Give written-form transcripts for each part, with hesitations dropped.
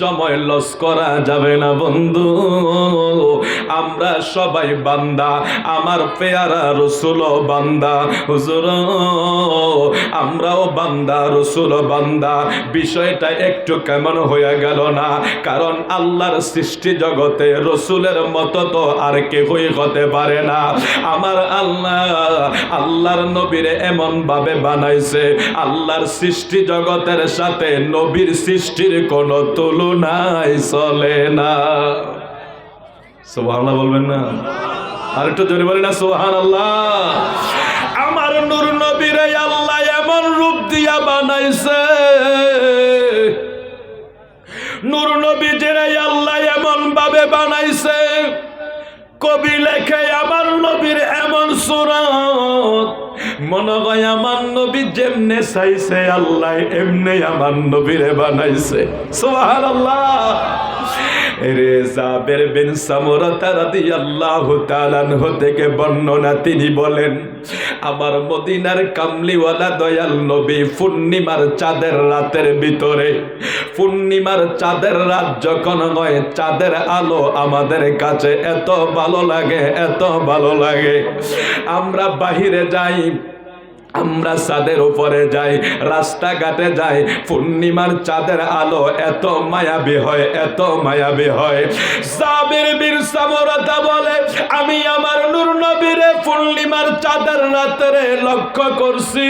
সময় লস করা যাবে না বন্ধু। আমরা সবাই বান্দা, আমার পেয়ারা রসুলও বান্দা। হুজুর আমরাও বান্দা, রসুলও বান্দা। বিষয়টা একটু কেমন হয়ে গেল না? কারণ আল্লাহর সৃষ্টি জগতে রসুলের মতো তো আর কেউই হতে পারে না। আমার আল্লাহ আল্লাহর নবীরে এমন ভাবে বানাইছে, আল্লাহর সৃষ্টি জগতের সাথে নবীর সৃষ্টির কোনো তুলনায় চলে না। সুবহানাল্লাহ বলবেন না? আর একটু জোরে বলেন না সুবহানাল্লাহ। আমার নূর নবীরে আল্লাহ এমন রূপ দিয়া বানাইছে, নূর নবীজিরে আল্লাহ এমন ভাবে বানাইছে, কবি লেখে আমার নবীর এমন সুরত, মনে হয় আমার নবী যেমনে চাইছে আল্লাহ এমনি আমার নবীরে বানাইছে। সুবহানাল্লাহ। রে জাবের বিন সামুরা রাদিয়াল্লাহু তাআলা আনহু থেকে বর্ণনা, তিনি বলেন আমার মদিনার কামলিওয়ালা দয়াল নবী পূর্ণিমার চাঁদের রাতের ভিতরে, পূর্ণিমার চাঁদের রাত যখন হয়, চাঁদের আলো আমাদের কাছে এত ভালো লাগে, এত ভালো লাগে। আমরা বাহিরে যাই, আমরা চাঁদের উপরে যাই, রাস্তাঘাটে যাই, পূর্ণিমার চাঁদের আলো এত মায়াবী হয়, এত মায়াবী হয়। জাবের বিন সামুরা বলে আমি আমার নূর নবীরে পূর্ণিমার চাঁদের রাতে লক্ষ্য করছি।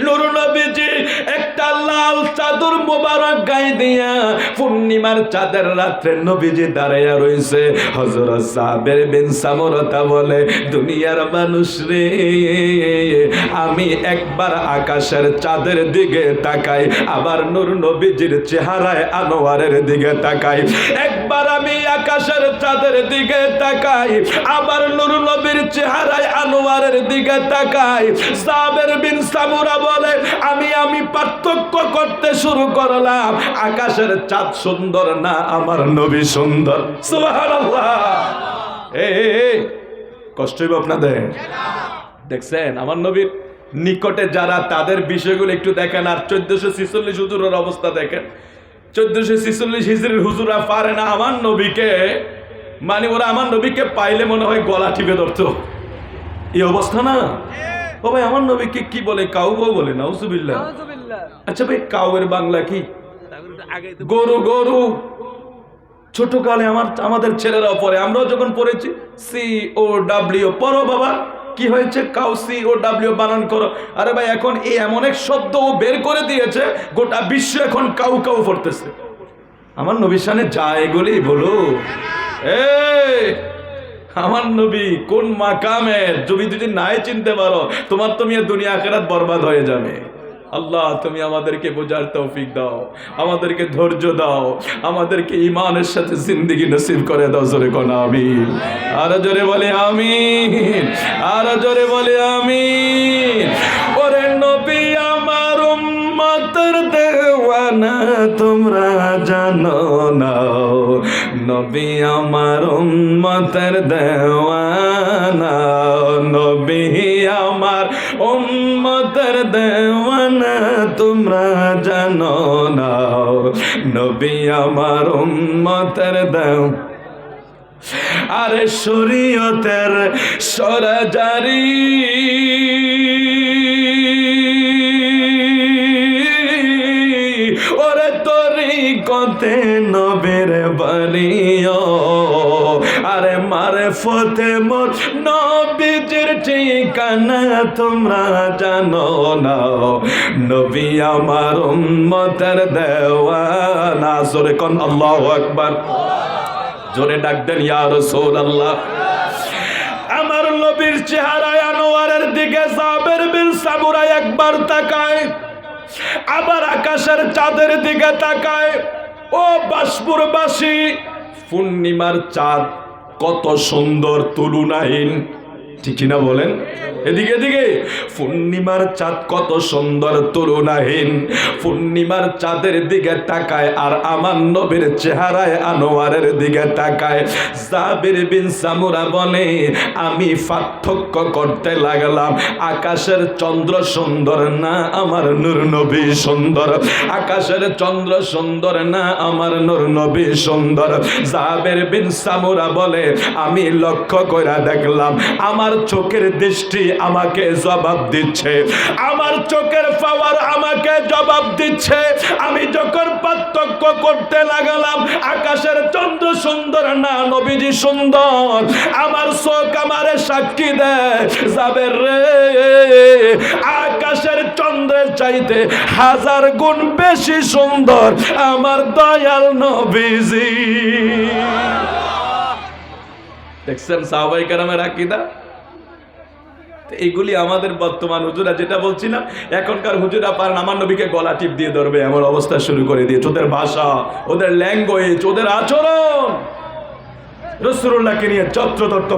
নূর নবীজি একটা লাল চাদর মোবারক গায়ে দিয়া পূর্ণিমার চাঁদের রাতে নবীজি দাঁড়াইয়া রইছে। হযরত জাবের বিন সামুরা বলে দুনিয়ার মানুষ রে, আমি একবার আকাশের চাঁদের দিকে তাকাই, আবার নূর নবীজির চেহারায় আনোয়ারের দিকে তাকাই। একবার আমি আকাশের চাঁদের দিকে তাকাই, আবার নূর নবীর চেহারায় আনোয়ারের দিকে তাকাই। জাবের বিন সামুরা বলে আমি পার্থক্য করতে শুরু করলাম, আকাশের চাঁদ সুন্দর না, আমার নবী সুন্দর। সুবহানাল্লাহ। কষ্ট হইব আপনাদের? দেখছেন আমার নবীর নিকটে যারা, তাদের বিষয়গুলো একটু দেখেন। আর 1446 হুজুরের অবস্থা দেখেন। 1446 হিজরির হুজুরা পারে না আমার নবীকে, মানে ওরা আমার নবীকে পাইলে মনে হয় গলা টিপে ধরতো, এই অবস্থা না? ও ভাই আমার নবীকে কি বলে? কাউ কাউ বলে, নাউজুবিল্লাহ। আচ্ছা ভাই কাউয়ের বাংলা কি? গরু। গরু ছোটকালে আমাদের ছেলেরাও পড়ে, আমরাও যখন পড়েছি COW পড়ো বাবা, কি হয়েছে? কাউ COW বানান করো। আরে ভাই এখন এই এমন এক শব্দ ও বের করে দিয়েছে, গোটা বিশ্ব এখন কাউ কাউ পড়তেছে। আমার নবীর শানে যা এগুলি বলো। আমার নবী কোন মাকামের, যদি নাই চিনতে পারো তোমার তো মিয়া দুনিয়া আখিরাত বরবাদ হয়ে যাবে। আল্লাহ তুমি আমাদেরকে বোঝার তৌফিক দাও, আমাদেরকে ধৈর্য দাও, আমাদেরকে ঈমানের সাথে জিন্দেগি নসিব করে দাও। জোরে কোন আমিন। আরো জোরে বলে আমিন, আরো জোরে বলে আমিন। ওরে নবী আমার উম্মতের দেওয়ানা তোমরা জানো না, নবী আমার উম্মতের দেওয়ানা, নবী আমার উম্মতের দেওয়ানা তোমরা জানো না, নবী আমার উম্মতের দেও। আরে শরীয়তের সরাজারি ওরে তরিকতে নবীর বানিও, আরে মারফতে মোর নবীজির ঠিকানা তোমরা জানো না, নবী আমার উম্মতের দেওয়ানা। জোরে কোন আল্লাহু আকবার। জোরে ডাক দেন ইয়া রাসূলুল্লাহ। আমার নবীর চেহারায় আনোয়ারের দিকে জাবের বিন সামুরা একবার তাকায়, আবার আকাশের চাঁদের দিকে তাকায়। ও বাসপুরবাসী, পূর্ণিমার চাঁদ কত সুন্দর, তুলনাহীন। ঠিক কিনা বলেন? এদিকে এদিকে পূর্ণিমার চাঁদ কত সুন্দর তুলনাহীন। পূর্ণিমার চাঁদের দিকে তাকায় আর আমার নবীর চেহারায় আনোয়ারের দিকে তাকায়। জাবির বিন সামুরা বলে, আমি পার্থক্য করতে লাগলাম, আকাশের চন্দ্র সুন্দর না আমার নূর নবী সুন্দর, আকাশের চন্দ্র সুন্দর না আমার নূর নবী সুন্দর। জাবির বিন সামুরা বলে, আমি লক্ষ্য করে দেখলাম আমার চোখের দৃষ্টি আমাকে জবাব দিচ্ছে, আমার চোখের পাওয়ার আমাকে জবাব দিচ্ছে। আমি যখন পার্থক্য করতে লাগলাম, আকাশের চন্দ্র সুন্দর না নবীজি সুন্দর, আমার চোখ আমারে সাক্ষী দেয়, যাবে রে আকাশের চন্দ্রের চাইতে 1000 গুণ বেশি সুন্দর আমার দয়াল নবীজি। দেখছেন সাহাবায়ে কেরামের আকীদা? এইগুলি আমাদের বর্তমান হুজুরা, যেটা বলছিলাম, এখনকার হুজুরা পারেন আমার নবীকে গলা টিপ দিয়ে ধরবে এমন অবস্থা শুরু করে দিয়েছে। ওদের ভাষা, ওদের ল্যাঙ্গুয়েজ, ওদের আচরণ, রাসূলুল্লাহকে নিয়ে যত্রতত্র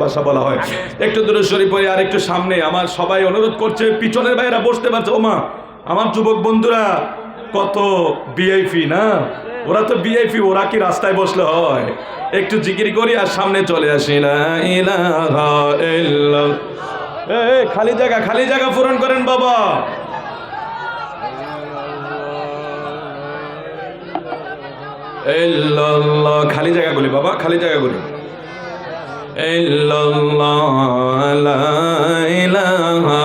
ভাষা বলা হয়। একটু দূরে সরে পড়ে আর একটু সামনে, আমার সবাই অনুরোধ করছে, পিছনের ভাইরা বসতে পারছে। ওমা আমার যুবক বন্ধুরা কত ভিআইপি না, ওরা তো ভিআইপি, ওরা কি রাস্তায় বসলে হয়? একটু জিকির করি আর সামনে চলে আসি। লা ইলাহা ইল্লাল্লাহ। খালি জায়গা পূরণ করেন বাবা। ইল্লাল্লাহ, খালি জায়গাগুলি বাবা, খালি জায়গাগুলি। ইল্লাল্লাহ লা ইলাহা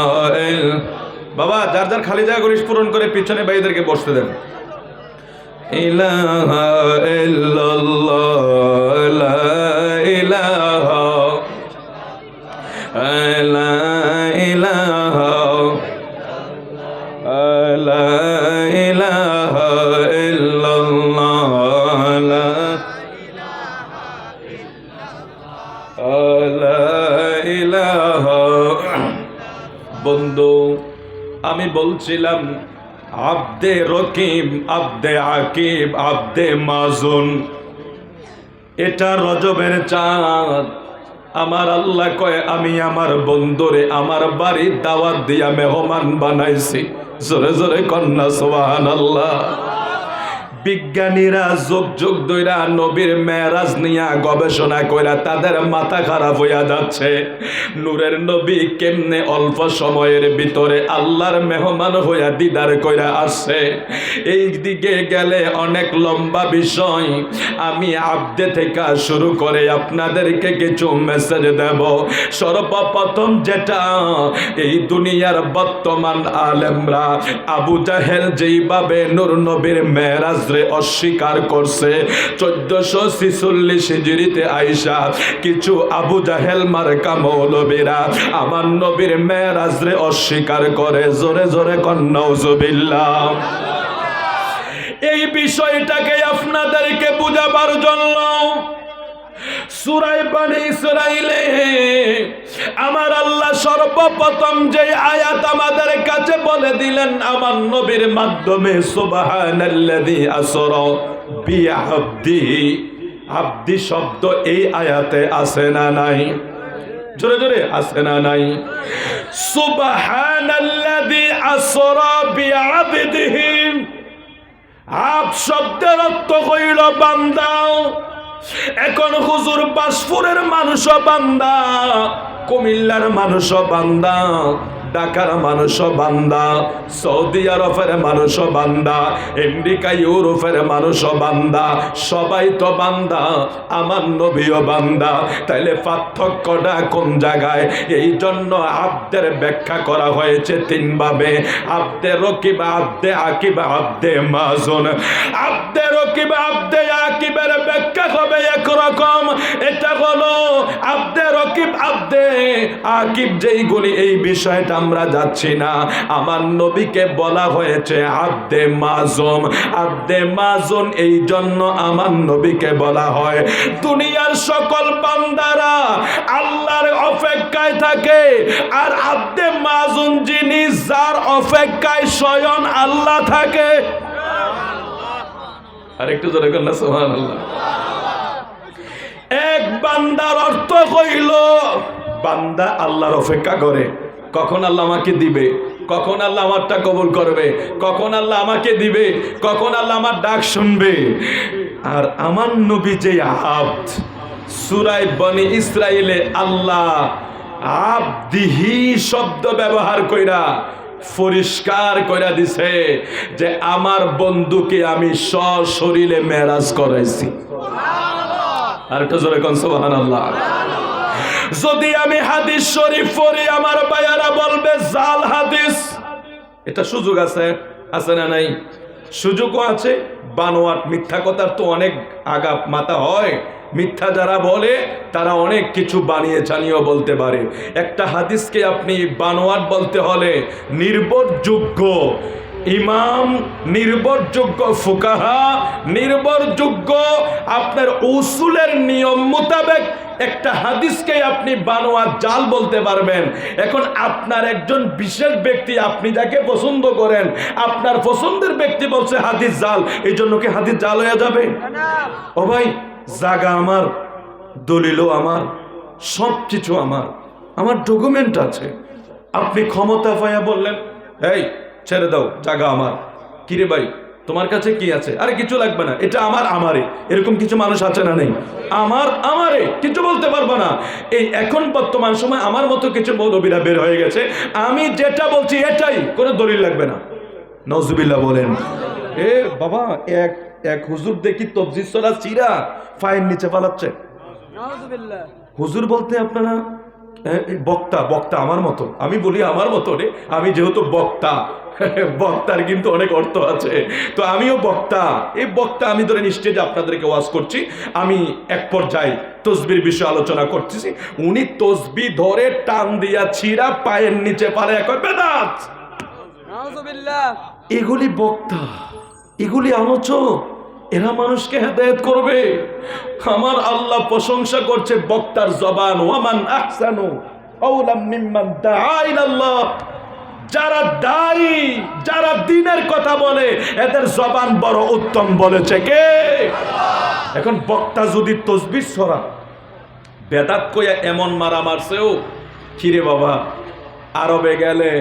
ইল্লাল্লাহ। বাবা যার যার খালি জায়গাগুলি পূরণ করে পিছনে ভাইদেরকে বসতে দেন। ইলাহা ইল্লাল্লাহ লা ইলাহা লা ইলাহা লা ইলাহা ইল্লাল্লাহ লা ইলাহা। বন্ধু আমি বলছিলাম, আব্দে রকিব, আব্দে আকিব, আব্দে মাজুন, এটা রজবের চাঁদ। আমার আল্লাহ কয়, আমি আমার বন্ধুরে আমার বাড়ির দাওয়াত দিয়া মেহমান বানাইছি। জোরে জোরে কন্যা সুবহানাল্লাহ। বিজ্ঞানীরা যুগ যুগ ধইরা নবীর মেরাজ নিয়া গবেষণা কইরা তাদের মাথা খারাপ হইয়া যাচ্ছে। নূরের নবী কেমনে অল্প সময়ের ভিতরে আল্লাহর মেহমান হইয়া দিদার কইরা আসছে। এই দিকে গেলে অনেক লম্বা বিষয়, আমি আব্দে থেকে শুরু করে আপনাদেরকে কিছু মেসেজ দেব। সর্বপ্রথম যেটা, এই দুনিয়ার বর্তমান আলেমরা আবু জাহেল যেইভাবে নূর নবীর মেরাজ অস্বীকার করছে, 1446 হিজরিতে আইসা কিছু আবু জাহেল মার্কা মৌলবীরা আমার নবীর মেরাজ রে অস্বীকার করে। জোরে জোরে নাউজুবিল্লাহ। এই বিষয়টাকে আপনাদেরকে বুঝাবার জন্য সূরা বনী ইসরাঈলে আমার আল্লাহ সর্বপ্রথম যে আয়াত আমাদের কাছে বলে দিলেন আমার নবীর মাধ্যমে, সুবহানাল্লাযী আসরা বিআবদিহি। আব্দি শব্দ এই আয়াতে আছে না নাই? জোরে জোরে আছে না নাই? সুবহানাল্লাযী আসরা বিআবদিহি, আব শব্দের অর্থ হইল বান্দা। এখন হুজুর বাসপুরের মানুষও বান্দা, কুমিল্লার মানুষও বান্দা, ঢাকার মানুষও বান্দা, সৌদি আরবের মানুষও বান্দা, আমেরিকা ইউরোপের মানুষও বান্দা, সবাই তো বান্দা, আমার নবীও বান্দা। তাইলে পার্থক্যটা কোন জায়গায়? এই জন্য আব্দের ব্যাখ্যা করা হয়েছে 3 ভাবে। আব্দে রকিব, আব্দে আকিব, আব্দে মাজুন। আব্দে রকিব, আব্দে আকিবের ব্যাখ্যা হবে একরকম, এটা হলো আব্দে রকিব, আব্দে আকিব যেইগুলি, এই বিষয়টা আমরা যাচ্ছি না। আমার নবীকে বলা হয়েছে আব্দে মাজুম। আব্দে মাজুন এই জন্য আমার নবীকে বলা হয়। দুনিয়ার সকল বান্দারা আল্লাহর অপেক্ষায় থাকে, আর আব্দে মাজুন যিনি, যার অপেক্ষায় স্বয়ং আল্লাহ থাকে। আর একটু জোরে কন্যা সুবহানাল্লাহ। এক বান্দার অর্থ হইল বান্দা আল্লাহর অপেক্ষা করে, কখন আল্লাহ আমাকে দিবে, কখন আল্লাহ আমারটা কবুল করবে, কখন আল্লাহ আমাকে দিবে, কখন আল্লাহ আমার ডাক শুনবে। আর আমার নবী যে আব্দ, সূরা বনি ইসরাইলে আল্লাহ আব্দিহি শব্দ ব্যবহার কইরা পরিষ্কার কইরা দিছে যে আমার বন্ধুকে আমি সশরীরে মেরাজ করাইছি। আর একটু জোরে কোন সুবহানাল্লাহ। যদি আমি হাদিস শরীফ পড়ি আমার ভাইয়ারা বলবে জাল হাদিস। এটা সুযোগ আছে, আছে না নাই? সুযোগও আছে। বানোয়াট মিথ্যা কথার তো অনেক আগা মাথা হয়। মিথ্যা যারা বলে তারা অনেক কিছু বানিয়ে চানিয়েও বলতে পারে। একটা হাদিসকে আপনি বানোয়াট বলতে হলে নির্ভরযোগ্য ইমাম, নির্ভরযোগ্য ফুকাহা, নির্ভরযোগ্য আপনার উসুলের নিয়ম মোতাবেক একটা হাদিসকে আপনি বানোয়াট জাল বলতে পারবেন। এখন আপনার একজন বিশেষ ব্যক্তি, আপনি যাকে পছন্দ করেন, আপনার পছন্দের ব্যক্তি বলছে হাদিস জাল, এই জন্য কি হাদিস জাল হয়ে যাবে? ও ভাই, জায়গা আমার, দলিলও আমার, সব কিছু আমার, আমার ডকুমেন্ট আছে। আপনি ক্ষমতা পাইয়া বললেন এই ছেড়ে দাও, জায়গা আমার। কিরে ভাই তোমার কাছে কি আছে? আরে কিছু লাগবে না, এটা আমার, আমারে। এরকম কিছু মানুষ আছে না নেই? আমার, আমারে, কিছু বলতে পারবো না। এই এখন বর্তমান সময় আমার মতো কিছু মৌলবীরা বের হয়ে গেছে, আমি যেটা বলছি এটাই, কোনো দলিল লাগবে না। নজুবিল্লাহ বলেন। এ বাবা, এক এক হুজুর দেখি তবজিদ সরা চিরা ফাইন নিচে পালাচ্ছে। হুজুর বলতে আপনারা বক্তা, বক্তা আমার মতো, আমি বলি আমার মতো রে, আমি যেহেতু বক্তা, বক্তার কিন্তু অনেক অর্থ আছে, তো আমিও বক্তা। এই বক্তা আমি ধরে স্টেজে আপনাদেরকে ওয়াজ করছি, আমি এক পর্যায়ে তসবির বিষয়ে আলোচনা করতেছি, উনি তসবি ধরে টান দিয়া ছিঁড়া পায়ের নিচে পারে বেদাত। এগুলি বক্তা, এগুলি আলোচক, এরা মানুষকে হেদায়েত করবে। আমার আল্লাহ প্রশংসা করছে বক্তার জবান, ওয়ামান আহসানু কাওলাম মিম্মান দাআ ইলাল্লাহ। যারা দায়ী, যারা দ্বীনের কথা বলে, এদের জবান বড় উত্তম বলেছে কে? এখন বক্তা যদি তসবিহ ছড়া বেদাত কইয়া এমন মারা মারছেও, কিরে বাবা আরবে গেলে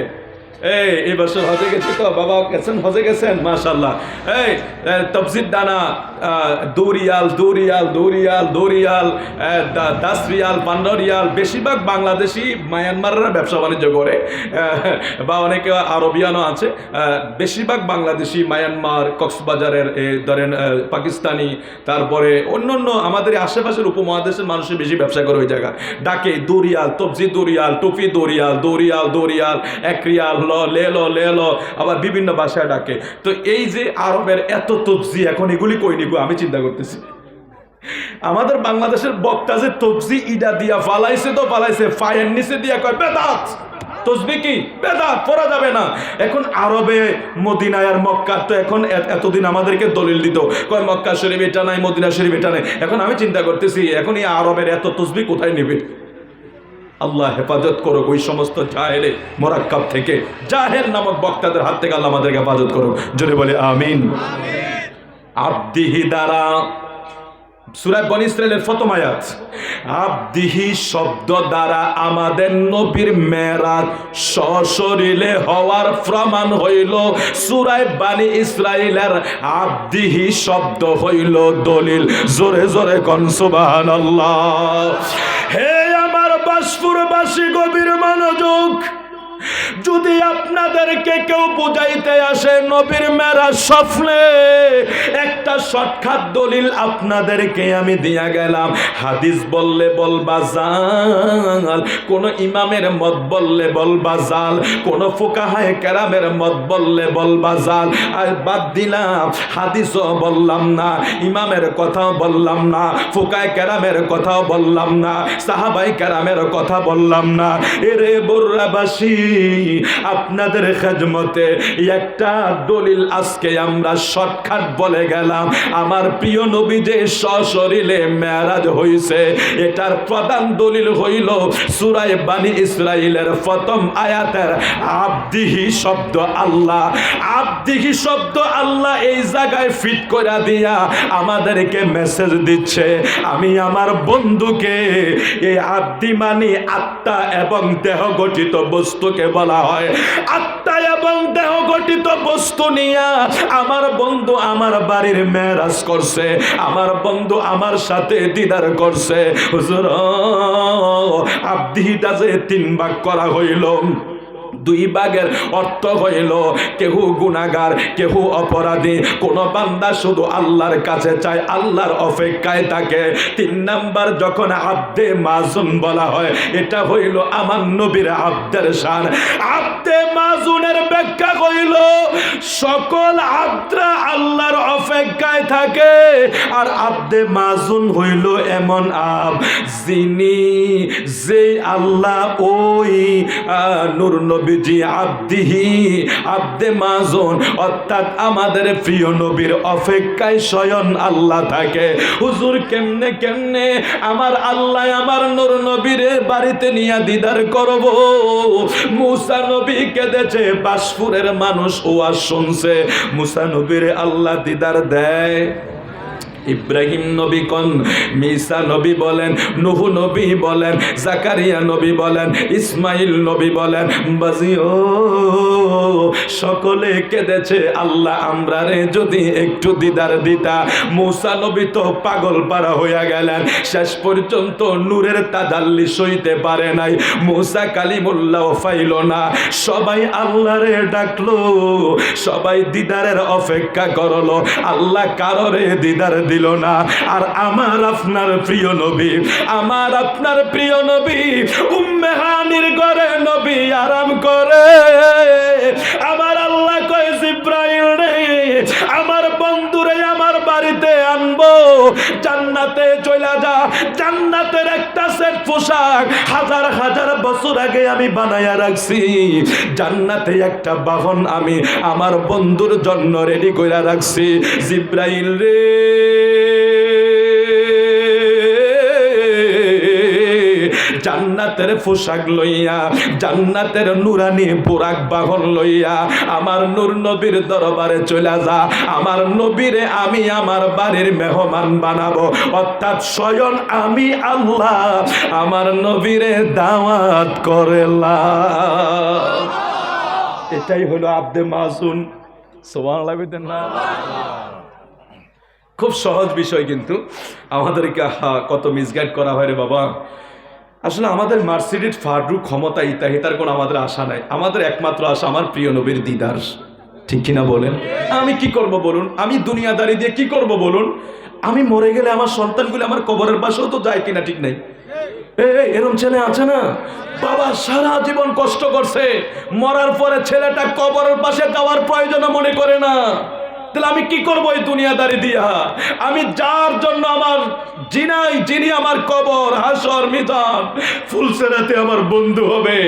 এই বছর হজে গেছি তো বাবা, গেছেন হজে গেছেন মাশাআল্লাহ, এই তফসির দানা 2 Real 2 Real 2 Real 2 Real 10 Real 15 Real. বেশিরভাগ বাংলাদেশি মায়ানমারের ব্যবসা বাণিজ্য করে, বা অনেকে আরবিয়ানও আছে। বেশিরভাগ বাংলাদেশি মায়ানমার, কক্সবাজারের ধরেন পাকিস্তানি, তারপরে অন্যান্য আমাদের আশেপাশের উপমহাদেশের মানুষের বেশি ব্যবসা করে ওই জায়গা। ডাকে 2 রিয়াল, তফসি 2 রিয়াল, টুপি 2 রিয়াল 2 রিয়াল 2 রিয়াল 1 রিয়াল, লেলো, আবার বিভিন্ন ভাষায় ডাকে। তো এই যে আরবের এত তফসি, এখন এগুলি কই নিব আমি চিন্তা করতেছি। আমাদের বাংলাদেশের বক্তা যে তফসি ইডা দিয়া ফালাইছে তো ফালাইছে, ফায়ের নিচে দিয়া কয় বেদাত। তসবি কি বেদাত, পড়া যাবে না। এখন আরবে মদিনায় আর মক্কা, তো এখন এতদিন আমাদেরকে দলিল দিত, কয় মক্কা শরীফ এটা নাই, মদিনা শরীফ এটা নাই। এখন আমি চিন্তা করতেছি এখন এই আরবের এত তসবি কোথায় নেবে? আল্লাহ হেফাজত করুক ওই সমস্ত জাহেলে মোরাক্কাব থেকে, জাহেল নামক বক্তাদের হাত থেকে আল্লাহ আমাদেরকে হেফাজত করুক। জোরে বলে আমিন। আব্দিহি দ্বারা, সূরা বনী ইসরাইলের প্রথম আয়াত, আব্দিহি শব্দ দ্বারা আমাদের নবীর মেরাজ সশরীরে হওয়ার প্রমাণ হইল। সূরা বনী ইসরাইলের আব্দিহি শব্দ হইল দলিল। জোরে জোরে কোন সুবহানাল্লাহ। হে আমার বাসপুরবাসী, গভীর মনোযোগ। যদি আপনাদেরকে কেউ বুঝাইতে আসে নবীর মেরাজ স্বপ্নে, একটা শর্টকাট দলিল আপনাদেরকে আমি দিয়া গেলাম। হাদিস বললে বলবা জাল, কোন ইমামের মত বললে বলবা জাল, কোন ফুকাহায়ে কেরামের মত বললে বলবা জাল। আর বাদ দিলাম, হাদিসও বললাম না, ইমামের কথাও বললাম না, ফুকাহায়ে কেরামের কথাও বললাম না, সাহাবায়ে কেরামের কথা বললাম না। এরে বর্রাবাসী, আপনাদের খেদমতে একটা দলিল আজকে আমরা শর্টকাট বলে গেলাম। আমার প্রিয় নবী যে সশরীরে মেরাজ হইছে, এটার প্রধান দলিল হইল সূরা বানী ইসরাইলের প্রথম আয়াতের আব্দিহি শব্দ আল্লাহ। আব্দিহি শব্দ আল্লাহ এই জায়গায় ফিট করে দিয়া আমাদেরকে মেসেজ দিচ্ছে, আমি আমার বন্ধুকে, এই আব্দি মানে আত্মা এবং দেহ গঠিত বস্তুকে বলা হয়, আত্মা এবং দেহ গঠিত বস্তু নিয়া আমার বন্ধু আমার বাড়ির মেরাজ করছে, আমার বন্ধু আমার সাথে দিদার করছে। হুজুর, আব্দিটা যে 3 ভাগ করা হইল, 2 ভাগের অর্থ হইল কেহ গুনাহগার, কেহ অপরাধী, কোন বান্দা শুধু আল্লাহর কাছে চায়, আল্লাহর অপেক্ষায় থাকে। 3 নাম্বার যখন আব্দে মাজুন বলা হয়, এটা হইল আমার নবীর আব্দের শান। আব্দে মাজুনের ব্যাখ্যা হইল সকল আব্দরা আল্লাহর অপেক্ষায় থাকে, আর আব্দে মাজুন হইল এমন আব যিনি, যে আল্লাহ ওই নূর নবীজি আব্দিহি আব্দে মাজুন অর্থাৎ আমাদের প্রিয় নবীর অপেক্ষায় স্বয়ং আল্লাহ থাকে। হুজুর, কেমনে কেমনে আমার আল্লাহ আমার নূর নবীর বাড়িতে নিয়ে দিদার করব? মুসা নবী কেঁদেছে, বাসপুরের মানুষ ওয়াজ শুনছে, মুসা নবীর আল্লাহ দিদার দেয়। ইব্রাহিম নবী কোন, ঈসা নবী বলেন, নূহ নবী বলেন, জাকারিয়া নবী বলেন, ইসমাইল নবী বলেন, বাজিও সকলে কেঁদেছে, আল্লাহ আমরারে যদি একটু দিদার দিতা। মুসা নবী তো পাগল পারা হইয়া গেলেন, শেষ পর্যন্ত নূরের তাজাল্লি সইতে পারে নাই, মুসা কালিমুল্লাহ ফাইল না, সবাই আল্লাহরে ডাকলো, সবাই দিদারের অপেক্ষা করলো, আল্লাহ কারোরে দিদার দিল না। আর আমার আপনার প্রিয় নবী, আমার আপনার প্রিয় নবী উম্মে হানির ঘরে নবী আরাম করে। আমার আল্লাহ কয়, জিব্রাইল রে, আমার বন্ধুরে আমার বাড়িতে আনবো, জান্নাতে চলে যা, জান্নাতের একটা সেট পোশাক হাজার হাজার বছর আগে আমি বানায়া রাখছি, জান্নাতে একটা বাহন আমি আমার বন্ধুর জন্য রেডি করে রাখছি। জিব্রাইল রে, জান্নাতের পোশাক লইয়া, জান্নাতের নুরানি বুরাক বাহন লইয়া আমার নূর নবীর দরবারে চলে যা, আমার নবীরে আমি আমার বাড়ির মেহমান বানাবো, অর্থাৎ স্বয়ং আমি আল্লাহ আমার নবীরে দাওয়াত করেলাম। এটাই হলো আব্দে মাজুন। সুবহানাল্লাহ কইতেন না? খুব সহজ বিষয়, কিন্তু আমাদেরকে কত মিসগাইড করা হয় রে বাবা। আসলে আমাদের মার্সিডিজ ফারুক ক্ষমতা ইতাহিতার কোনো আমাদের আশা নাই, আমাদের একমাত্র আশা আমার প্রিয় নবীর দিদার। ঠিক কিনা বলেন? আমি কি করব বলুন? আমি দুনিয়াদারি দিয়ে কি করব বলুন? আমি মরে গেলে আমার সন্তানগুলো আমার কবরের পাশেও তো যায় কিনা, ঠিক নাই? এরকম ছেলে আছে না, বাবা সারা জীবন কষ্ট করছে, মরার পরে ছেলেটা কবরের পাশে যাওয়ার প্রয়োজন মনে করে না। তাহলে আমি কি করবো এই দুনিয়াদারি দিয়া? আমি যার জন্য আমার যিনি আমার কবর হাসর মিজান ফুলসেরাতে আমার বন্ধু হবে,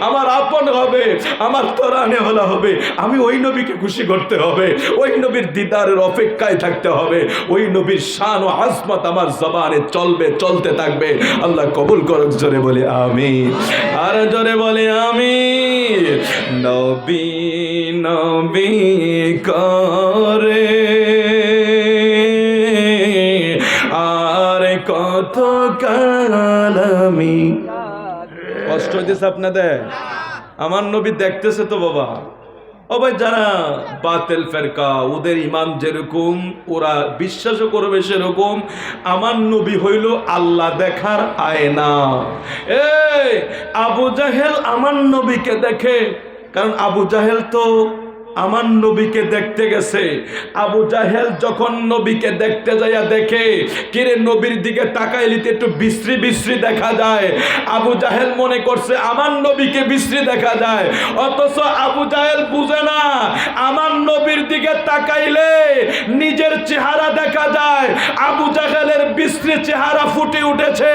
আমার আপন হবে, আমার তরানে হলা হবে, আমি ওই নবীকে খুশি করতে হবে, ওই নবীর দিদারের অপেক্ষায় থাকতে হবে, ওই নবীর শান ও আজমত আমার জবানে চলবে, চলতে থাকবে। আল্লাহ কবুল করুক। জোরে বলে আমিন, আর জোরে বলে আমিন। নবী নবী করে আর কত কালামি। কষ্ট হইতেছে আপনাদের? আমার নবী দেখতেছে তো বাবা। ও ভাই, যারা বাতিল ফেরকা, ওদের ইমান যেরকম ওরা বিশ্বাসও করবে সেরকম, আমার নবী হইল আল্লাহ দেখার আয়না। আবু জাহেল আমার নবীকে দেখে, কারণ আবু জাহেল তো আমার নবীকে দেখতে গেছে। আবু জাহেল যখন নবীকে দেখতে যাইয়া দেখে কিরে নবীর দিকে তাকাইলিতে একটু বিশ্রী বিশ্রী দেখা যায়, আবু জাহেল মনে করছে আমার নবীকে বিশ্রী দেখা যায়। অথচ আবু জাহেল বুঝে না আমার নবীর দিকে তাকাইলে নিজের চেহারা দেখা যায়। আবু জাহেলের বিশ্রী চেহারা ফুটে উঠেছে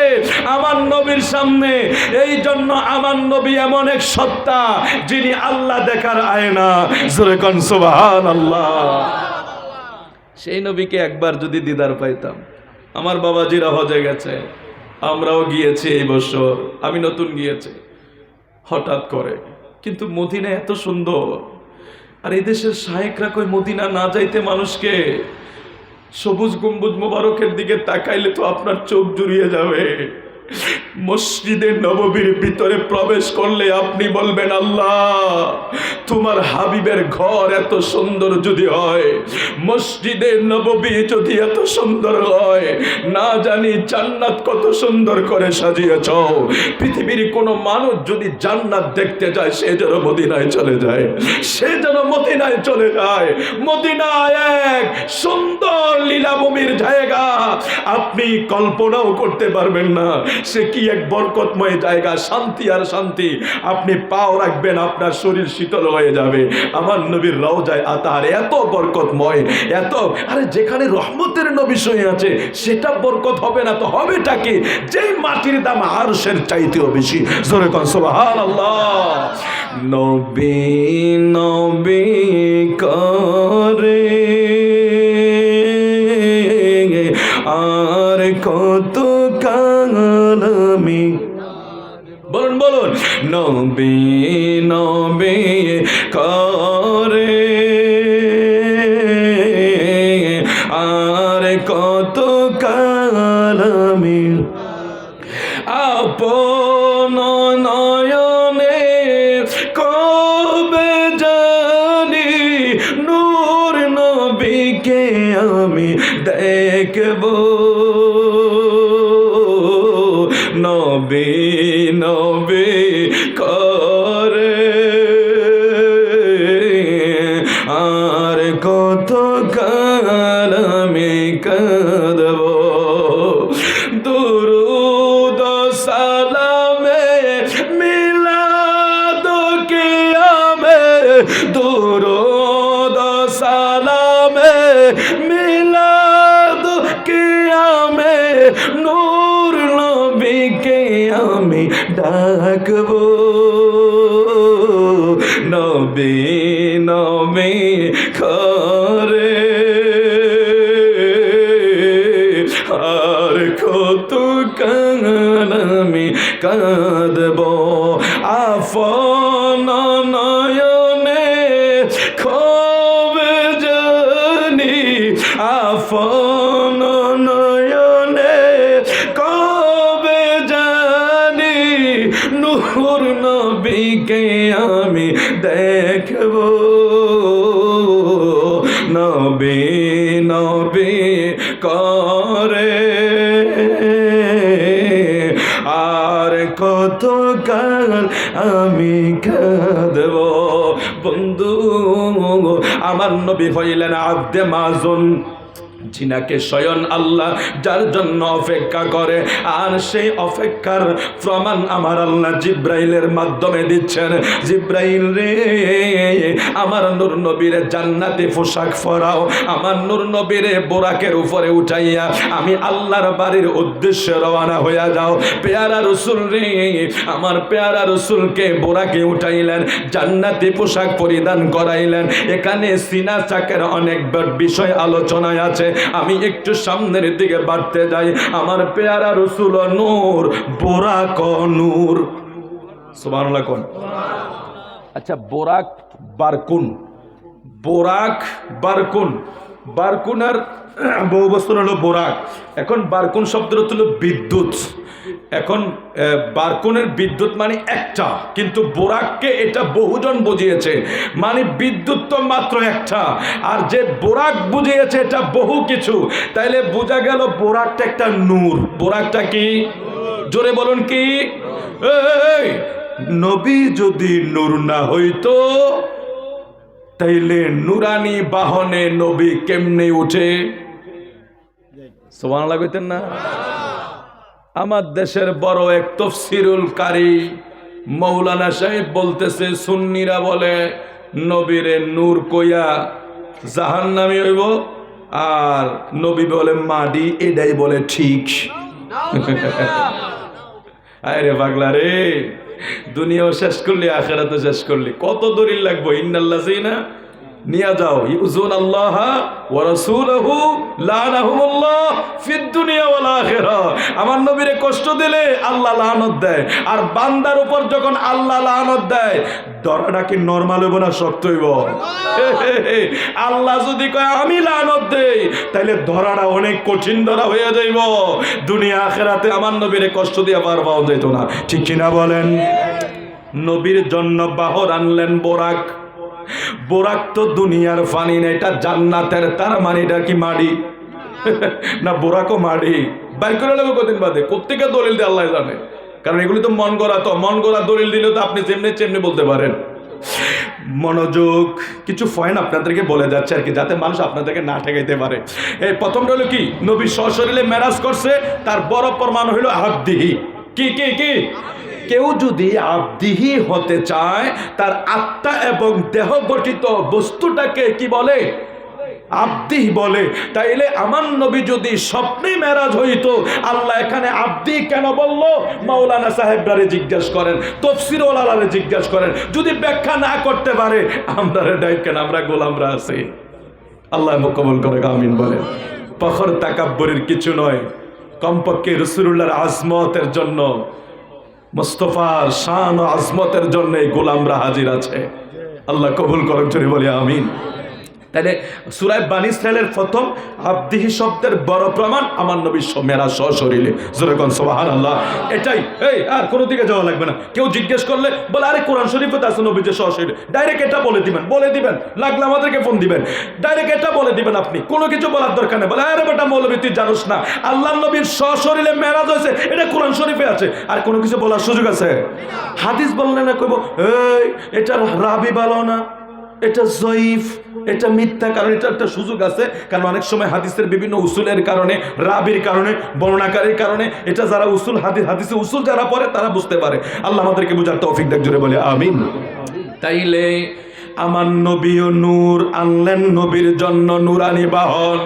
আমার নবীর সামনে। এই জন্য আমার নবী এমন এক সত্তা যিনি আল্লাহ দেখার আয়না। জোরে কোন সুবহানাল্লাহ। সেই নবীকে একবার যদি দিদার পাইতাম। আমার বাবাজিরা হজে গেছে, আমরাও গিয়েছি এই বছর, আমি নতুন গিয়েছি হঠাৎ করে। কিন্তু মদিনা এত সুন্দর, আর এই দেশের শায়েখরা কই মদিনা না যাইতে মানুষকে। সবুজ গম্বুজ মোবারকের দিকে তাকাইলে তো আপনার চোখ জুড়িয়ে যাবে। মসজিদে নববীর ভিতরে প্রবেশ করলে আপনি বলবেন আল্লাহ তোমার হাবিবের ঘর এত সুন্দর যদি হয়, মসজিদে নববী যদি এত সুন্দর হয়, না জানি জান্নাত কত সুন্দর করে সাজিয়েছ। পৃথিবীর কোনো মানুষ যদি জান্নাত দেখতে যায় সে যেন মদিনায় চলে যায়, সে যেন মদিনায় চলে যায়। মদিনা এক সুন্দর লীলাভূমির জায়গা, আপনি কল্পনাও করতে পারবেন না সে কি এক বরকতময় জায়গা। শান্তি আর শান্তি, আপনি পাও রাখবেন আপনার শরীর শীতল হয়ে যাবে। আমার নবীর রওজায়ে আতাহার এত বরকতময়, এত, আরে যেখানে রহমতের নবী শুয়ে আছে সেটা বরকত হবে না তো হবেটা কি? যেই মাটির দাম আরশের চাইতেও বেশি। জোরে কোন সুবহানাল্লাহ। নবী নবী করে আর কত কালামি, বলুন বলুন, নবী নবী করে আর কত কালামি, আপন নয়নে কবে জানি নূর নবীকে আমি দেখব। নবী নবী করে আর কত কাল আমি কাঁদব। দুরূদ সালামে মিলাদ কিয়ামে, দুরূদ সালামে মিলাদ কিয়ামে নূর নবীকে আমি ডাকব। নবী নবী করে আর কত কাল আমি কাঁদব। আপন নয়নে কবে জানি, আপন নয়নে কবে জানি নূর নবীকে আমি দেখব। নবী নবী করে আর কত কাল আমি কাঁদব। বন্ধু, আমার নবী হইলেন আব্দে মাজুন, যিনাকে স্বয়ং আল্লাহ যার জন্য অপেক্ষা করে, আর সেই অপেক্ষার প্রমাণ আমার আল্লাহ জিব্রাইলের মাধ্যমে দিচ্ছেন। জিব্রাইল রে, আমার নূর নবীরে জান্নাতে পোশাক পরাও, আমার নূর নবীরে বোরাকের উপরে উঠাইয়া আমি আল্লাহর বাড়ির উদ্দেশ্যে রওনা হইয়া যাও। পেয়ারা রসুল রে, আমার পেয়ারা রসুলকে বোরাকে উঠাইলেন, জান্নাতি পোশাক পরিধান করাইলেন। এখানে সিনা চাকের অনেক বিষয় আলোচনায় আছে, আমি একটু সামনের দিকে বাড়তে যাই। আমার পেয়ারা রসুল নূর, বোরাক নূর। সুবহানাল্লাহ কোন? আচ্ছা, বোরাক বারকুন, বোরাক বারকুন, বারকুন আর বহু বছর হলো বোরাক। এখন বারকুন শব্দের অর্থ হলো বিদ্যুৎ। এখন বারকুনের বিদ্যুৎ মানে একটা, কিন্তু বোরাককে এটা বহুজন বুঝিয়েছে, মানে বিদ্যুৎ তো মাত্র একটা, আর যে বোরাক বুঝিয়েছে এটা বহু কিছু। তাইলে বোঝা গেল বোরাকটা একটা নূর। বোরাকটা কি? জোরে বলুন কি? নবী যদি নূর না হইতো তাইলে নুরানি বাহনে নবী কেমনে উঠে? সুবহানাল্লাহ কইতেন না? আমার দেশের বড় এক তাফসীরুল কারি মাওলানা সাহেব বলতেছে, সুন্নিরা বলে নবীরে নূর কইয়া জাহান্নামী হইব, আর নবী বলে মাটি, এটাই বলে ঠিক। আরে পাগলা রে, দুনিয়াও শেষ করলি, আখিরাতও শেষ করলি, কত দলিল লাগবে? ইন্নাল্লাযিনা নিয়া যাও ইউযুন আল্লাহ ওয়া রাসূলহু লানাহুমুল্লাহ ফিদ দুনিয়া ওয়াল আখিরা। আমার নবীরে কষ্ট দিলে আল্লাহ লানত দেয়, আর বান্দার উপর যখন আল্লাহ লানত দেয় ধরাটা কি নরমাল হইব না শক্ত হইব? আল্লাহ যদি কয় আমি লানত দেই, তাহলে ধরাটা অনেক কঠিন ধরা হয়ে যাইব। দুনিয়া আখিরাতে আমার নবীরে কষ্ট দিয়ে পার পাওয়া যেত না, ঠিক কিনা বলেন? নবীর জন্য বাহর আনলেন বোরাক। বোরাক তো দুনিয়ার ফানি না, এটা জান্নাতের। তার মানে এটা কি মাড়ি না? বোরাকও মাড়ি। বাইর করে লাগবে কদিন বাদে, কোত্থেকে দলিল দিয়ে আল্লাহ জানে। কারণ এগুলি তো মন গড়া, তো মন গড়া দলিল দিলে তো আপনি যেমনি চেমনি বলতে পারেন। মনোযোগ, কিছু পয়েন্ট আপনাদেরকে বলে যাচ্ছে আর কি, যাতে মানুষ আপনাদেরকে না ঠেকাইতে পারে। এই প্রথমটা হলো কি, নবী সশরীরে মেরাজ করছে, তার বড় প্রমাণ হইল আব্দিহি। কি কি কি? কেউ যদি আব্দিহি হতে চায়, তার আত্মা এবং দেহ গঠিত বস্তুটাকে কি বলে? আব্দি বলে। তাইলে আমার নবী যদি স্বপ্নে মেরাজ হইতো, আল্লাহ এখানে আব্দি কেন বললো? মাওলানা সাহেবরারে জিজ্ঞাসা করেন, তাফসীর ওয়ালারে জিজ্ঞাসা করেন। যদি ব্যাখ্যা না করতে পারে, আমরা ডাইকেন, আমরা গোলামরা আছি। আল্লাহ কবুল করে, আমিন বলেন। ফখর তাকাব্বুরের কিছু নয়, কমপক্ষে রাসূলুল্লাহর আজমতের জন্য, মুস্তাফার শান ও আজমতের জন্য এই গোলামরা হাজির আছে। আল্লাহ কবুল করেন, জোরে বলি আমিন। তাহলে সূরা বানী ইসরাইলের প্রথম আব্দিহি শব্দের বড় প্রমাণ আমার নবী মেরাজ সশরীরে। জোরে কোন সুবহানাল্লাহ। এটাই, এই আর কোনো দিকে যাওয়া লাগবে না। কেউ জিজ্ঞেস করলে বলে, আরে কোরআন শরীফে তো আছে নবী যে সশরীরে, ডাইরেক্ট এটা বলে দিবেন, লাগলে আমাদেরকে ফোন দিবেন, ডাইরেক্ট এটা বলে দিবেন। আপনি কোনো কিছু বলার দরকার নেই। বলে, আরে বেটা মৌলবী তুই জানোস না, আল্লাহর নবীর সশরীরে মেরাজ হয়েছে, এটা কোরআন শরীফে আছে। আর কোনো কিছু বলার সুযোগ আছে? হাদিস বললে না কইব, এই এটা রাবি ভালো না, এটা জয়ীফ, এটা মিথ্যা। কারণ এটা একটা সুযোগ আছে, কারণ অনেক সময় হাদিসের বিভিন্ন উসুলের কারণে, রাবির কারণে, বর্ণনাকারীর কারণে, এটা যারা উসুল হাদিসে উসুল যারা পড়ে তারা বুঝতে পারে। আল্লাহ আমাদেরকে বুঝার তৌফিক দেখ, জোরে বলে আমিন। তাইলে আমার নবীও নূর আনলেন, নবীর জন্য নুরানি বাহন।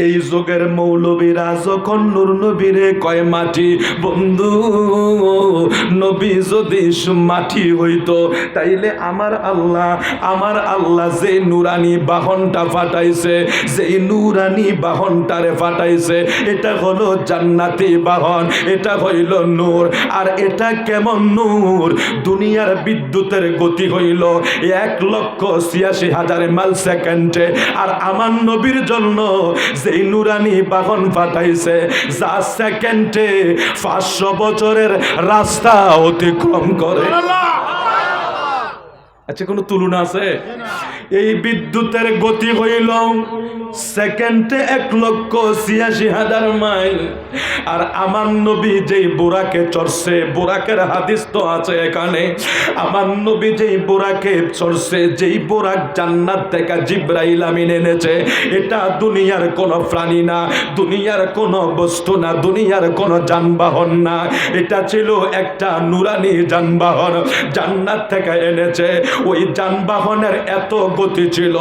এই যুগের মৌলবীরা যখন নূর নবীরে কয় মাটি, বন্ধু নবী যদি মাটি হইতো, তাইলে আমার আল্লাহ যে নুরানি বাহনটা ফাটাইছে, যেই নুরানি বাহনটারে ফাটাইছে, এটা হলো জান্নাতি বাহন, এটা হইল নূর। আর এটা কেমন নূর? দুনিয়ার বিদ্যুতের গতি হইল 1,86,000 মাইল সেকেন্ডে। আর আমার নবীর জন্য যেই নুরানি বাহন পাঠাইছে, যা সেকেন্ডে 500 বছরের রাস্তা অতিক্রম করে। আচ্ছা, কোনো তুলনা আছে? এই বিদ্যুতের গতি হইল সেকেন্ডে 1,86,000 মাইল। আর আমার নবী যেই বোরাকে চড়ছে, বোরাকের হাদিস তো আছে এখানে, আমার নবী যেই বোরাকে চড়ছে, যেই বোরাক জান্নাত থেকে জিবরাইল আমিন এনেছে, এটা দুনিয়ার কোনো প্রাণী না, দুনিয়ার কোনো বস্তু না, দুনিয়ার কোনো যানবাহন না। এটা ছিল একটা নুরানি যানবাহন, জান্নাত থেকে এনেছে। ওই যানবাহনের এত গতি ছিল,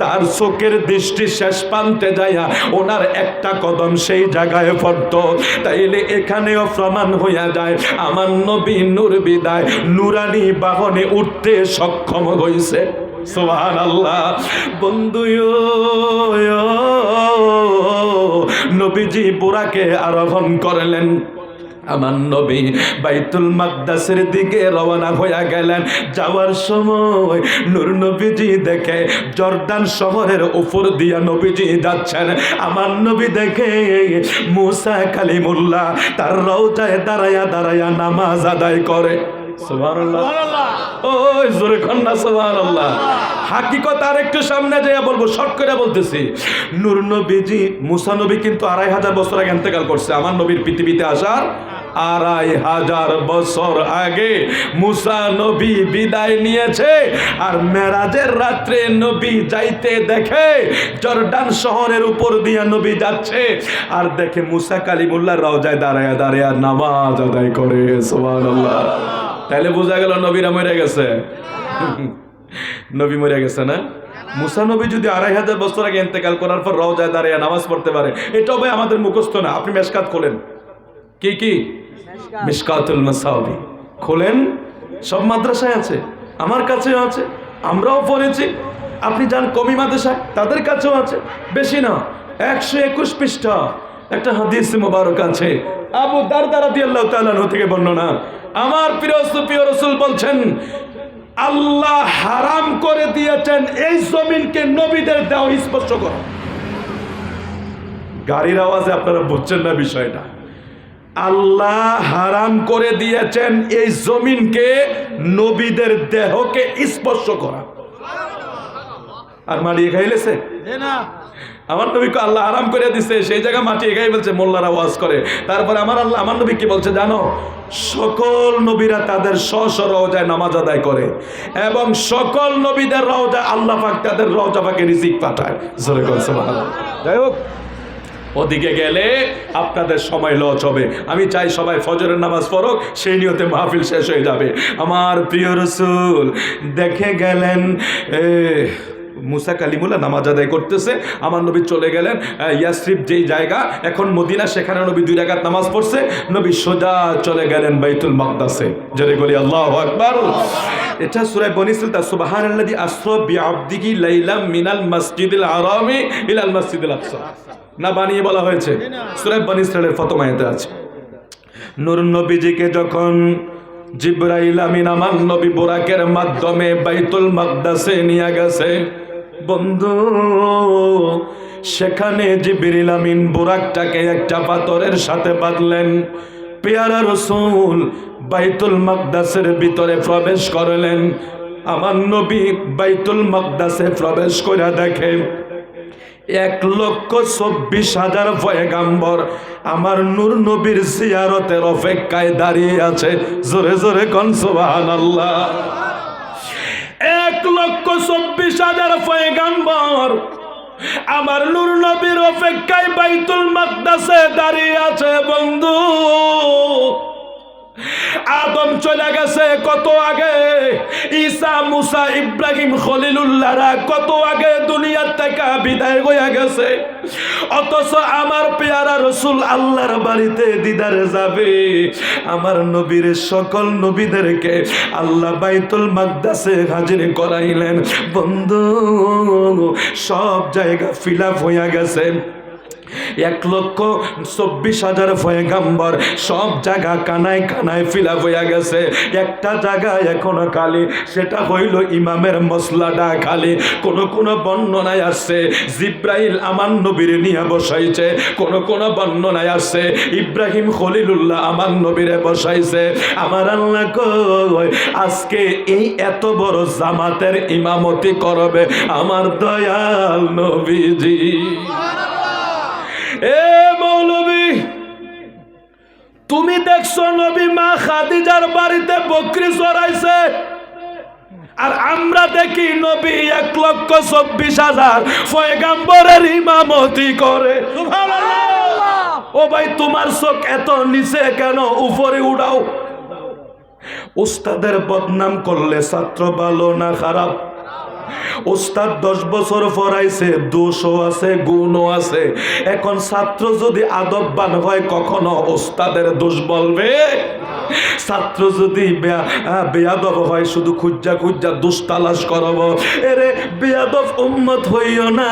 তার চোখের দৃষ্টি শেষ প্রান্তে যাইয়া ওনার একটা কদম সেই জায়গায় পড়তো। তাইলে এখানেও প্রমাণ হইয়া যায় আমার নবী নূর বিদায় নুরানি বাহনে উঠতে সক্ষম হইছে। সুবহানাল্লাহ। বন্ধু, নবীজি বুরাকে আরোহণ করলেন। আমার নবী বাইতুল মাকদাসের দিকে রওনা হয়ে গেলেন। যাওয়ার সময় নূর নবীজি দেখে জর্দান শহরের উপর দিয়ে নবীজি যাচ্ছেন। আমার নবী দেখে মুসা কালিমুল্লাহ তার রওজায় দাঁড়ায়া নামাজ আদায় করে। সুবহানাল্লাহ। ওই জোরে কন্যা সুবহানাল্লাহ। হাকিকত আর একটু সামনে যাইয়া বলবো, শর্ট করে বলতেছি। নূর নবীজি, মুসা নবী কিন্তু 2500 বছর আগে ইন্তেকাল করছে। আমার নবীর পৃথিবীতে আসার 2500 বছর আগে মুসা নবী বিদায় নিয়েছে। আর মেরাজের রাত্রে নবী যাইতে দেখে জর্ডান শহরের উপর দিয়ে নবী যাচ্ছে, আর দেখে মুসা কালিমুল্লাহ রওজায় দাঁড়ায় দাঁড়ায় নামাজ আদায় করে। সুবহানাল্লাহ। তাহলে বোঝা গেল নবীরা মরে গেছে। নবী মরে গেছে না? মুসা নবী যদি 2500 বছর আগে ইন্তেকাল করার পর রওজায় দাঁড়িয়ে নামাজ পড়তে পারে, এটাও ভাই আমাদের মুখস্থ না। আপনি মেশকাত খোলেন, কি মিশকাতুল মাসাবি খোলেন, সব মাদ্রাসায় আছে, আমার কাছেও আছে, আমরাও পড়েছি। আপনি যান কমি মাদ্রাসায়, তাদের কাছেও আছে। বেশি না, 121 পৃষ্ঠা একটা হাদিস মুবারক আছে। আবু দারদা রাদিয়াল্লাহু তাআলা আনহু থেকে বর্ণনা। আমার প্রিয় সুফি রাসূল বলছেন, আল্লাহ হারাম করে দিয়েছেন এই জমিনকে নবীদের দেওয়া স্পর্শ করা। গাড়ির আওয়াজে আপনারা বুঝছেন না বিষয়টা। আল্লাহ হারাম করে দিয়েছেন এই জমিনকে নবীদের দেহকে স্পর্শ করা। আর মাটিয়ে খাইলেছে না। আমার নবীকে আল্লাহ আরাম করে দিছে, সেই জায়গা মাটি এগাই বলছে, মোল্লারা ওয়াজ করে। তারপরে আমার আল্লাহ, আমার নবী কি বলছে জানো? সকল নবীরা তাদের স্ব রওজায় নামাজ আদায় করে, এবং সকল নবীদের রওজায় আল্লাহ পাক তাদের রওজা পাকে রিজিক পাঠায়। জোরে বল সুবহানাল্লাহ। যাই হোক, ওদিকে গেলে আপনাদের সময় লস হবে। আমি চাই সবাই ফজরের নামাজ পড়ুক, সেই নিয়তে মাহফিল শেষ হয়ে যাবে। আমার প্রিয় রাসূল দেখে গেলেন মুসা কালিমুল্লাহ নামাজ আদায় করতেছে, আমার নবী চলে গেলেন ইয়াসরিব যেই জায়গা এখন মদিনা, সেখানে নবী 2 রাকাত নামাজ পড়ছে। নবী সোজা চলে গেলেন বাইতুল মাকদাসে। জোরে বলি আল্লাহু আকবার। এটা সূরা বনী ইসরাঈল, সুবহানাল্লাযী আসরা বিআবদিহি লাইলাম মিনাল মাসজিদিল হারামি ইলাল মাসজিদিল আকসা। না বানিয়ে বলা হয়েছে, সূরা বনী ইসরাঈলের প্রথম আয়াতে আছে। নূর নবীজিকে যখন জিবরাইল আমিন আমার নবী বুরাকের মাধ্যমে বাইতুল মাকদাসে নিয়ে গেছে, বন্ধু সেখানে জিবরিল আমিন বুরাকটাকে একটা পাথরের সাথে বাঁধলেন। পেয়ারা রাসূল বাইতুল মাকদাসের ভিতরে প্রবেশ করলেন। আমার নবী বাইতুল মাকদাসে প্রবেশ করে দেখে 1,24,000 পয়গাম্বর আমার নূর নবীর জিয়ারতের অপেক্ষায় দাঁড়িয়ে আছে। জোরে জোরে কোন সুবহানাল্লাহ। 1,24,000 পয়গাম্বর আমার নূর নবীর অপেক্ষায় বাইতুল মাকদাসে দাঁড়িয়ে আছে। বন্ধু, আদম চলে গেছে কত আগে, ঈসা মুসা ইব্রাহিম খলিলুল্লাহরা কত আগে দুনিয়ার থেকে বিদায় হয়ে গেছে, অথচ আমার পেয়ারা রাসূল আল্লাহর বাড়িতে দিদারে যাবে। আমার নবীর সকল নবীদেরকে আল্লাহ বাইতুল মাকদাসে হাজির করাইলেন। বন্ধু, সব জায়গা ফিল আপ হয়ে গেছে। 1,24,000 পয়গাম্বর, সব জায়গা কানায় কানায় ফিল আপ হয়ে গেছে। একটা জায়গা এখনো খালি, সেটা হইল ইমামের মসলাটা খালি। কোন কোন বর্ণনায় আসছে জিব্রাইল আমার নবীর নিয়ে বসাইছে, কোন কোন বর্ণনায় আসছে ইব্রাহিম খলিলুল্লাহ আমার নবীরে বসাইছে। আমার আল্লাহ কই আজকে এই এত বড় জামাতের ইমামতি করবে আমার দয়াল নবীজি। এ মৌলবী, তুমি দেখছো নবী মা খাদিজার বাড়িতে বকরি চড়াইছে, আর আমরা দেখি নবী 1,24,000 পয়গাম্বরের ইমামতি করে। সুবহানাল্লাহ। ও ভাই, তোমার চোখ এত নিচে কেন, উপরে উড়াও। উস্তাদের বদনাম করলে ছাত্র ভালো না খারাপ? উস্তাদ 10 বছর পড়াইছে, দোষও আছে গুণও আছে। এখন ছাত্র যদি আদববান হয় কখনো উস্তাদের দোষ বলবে? ছাত্র যদি বেয়াদব হয় শুধু খুঁজা খুঁজা দোষ তালাশ করব। এরে বেয়াদব উম্মত হইও না,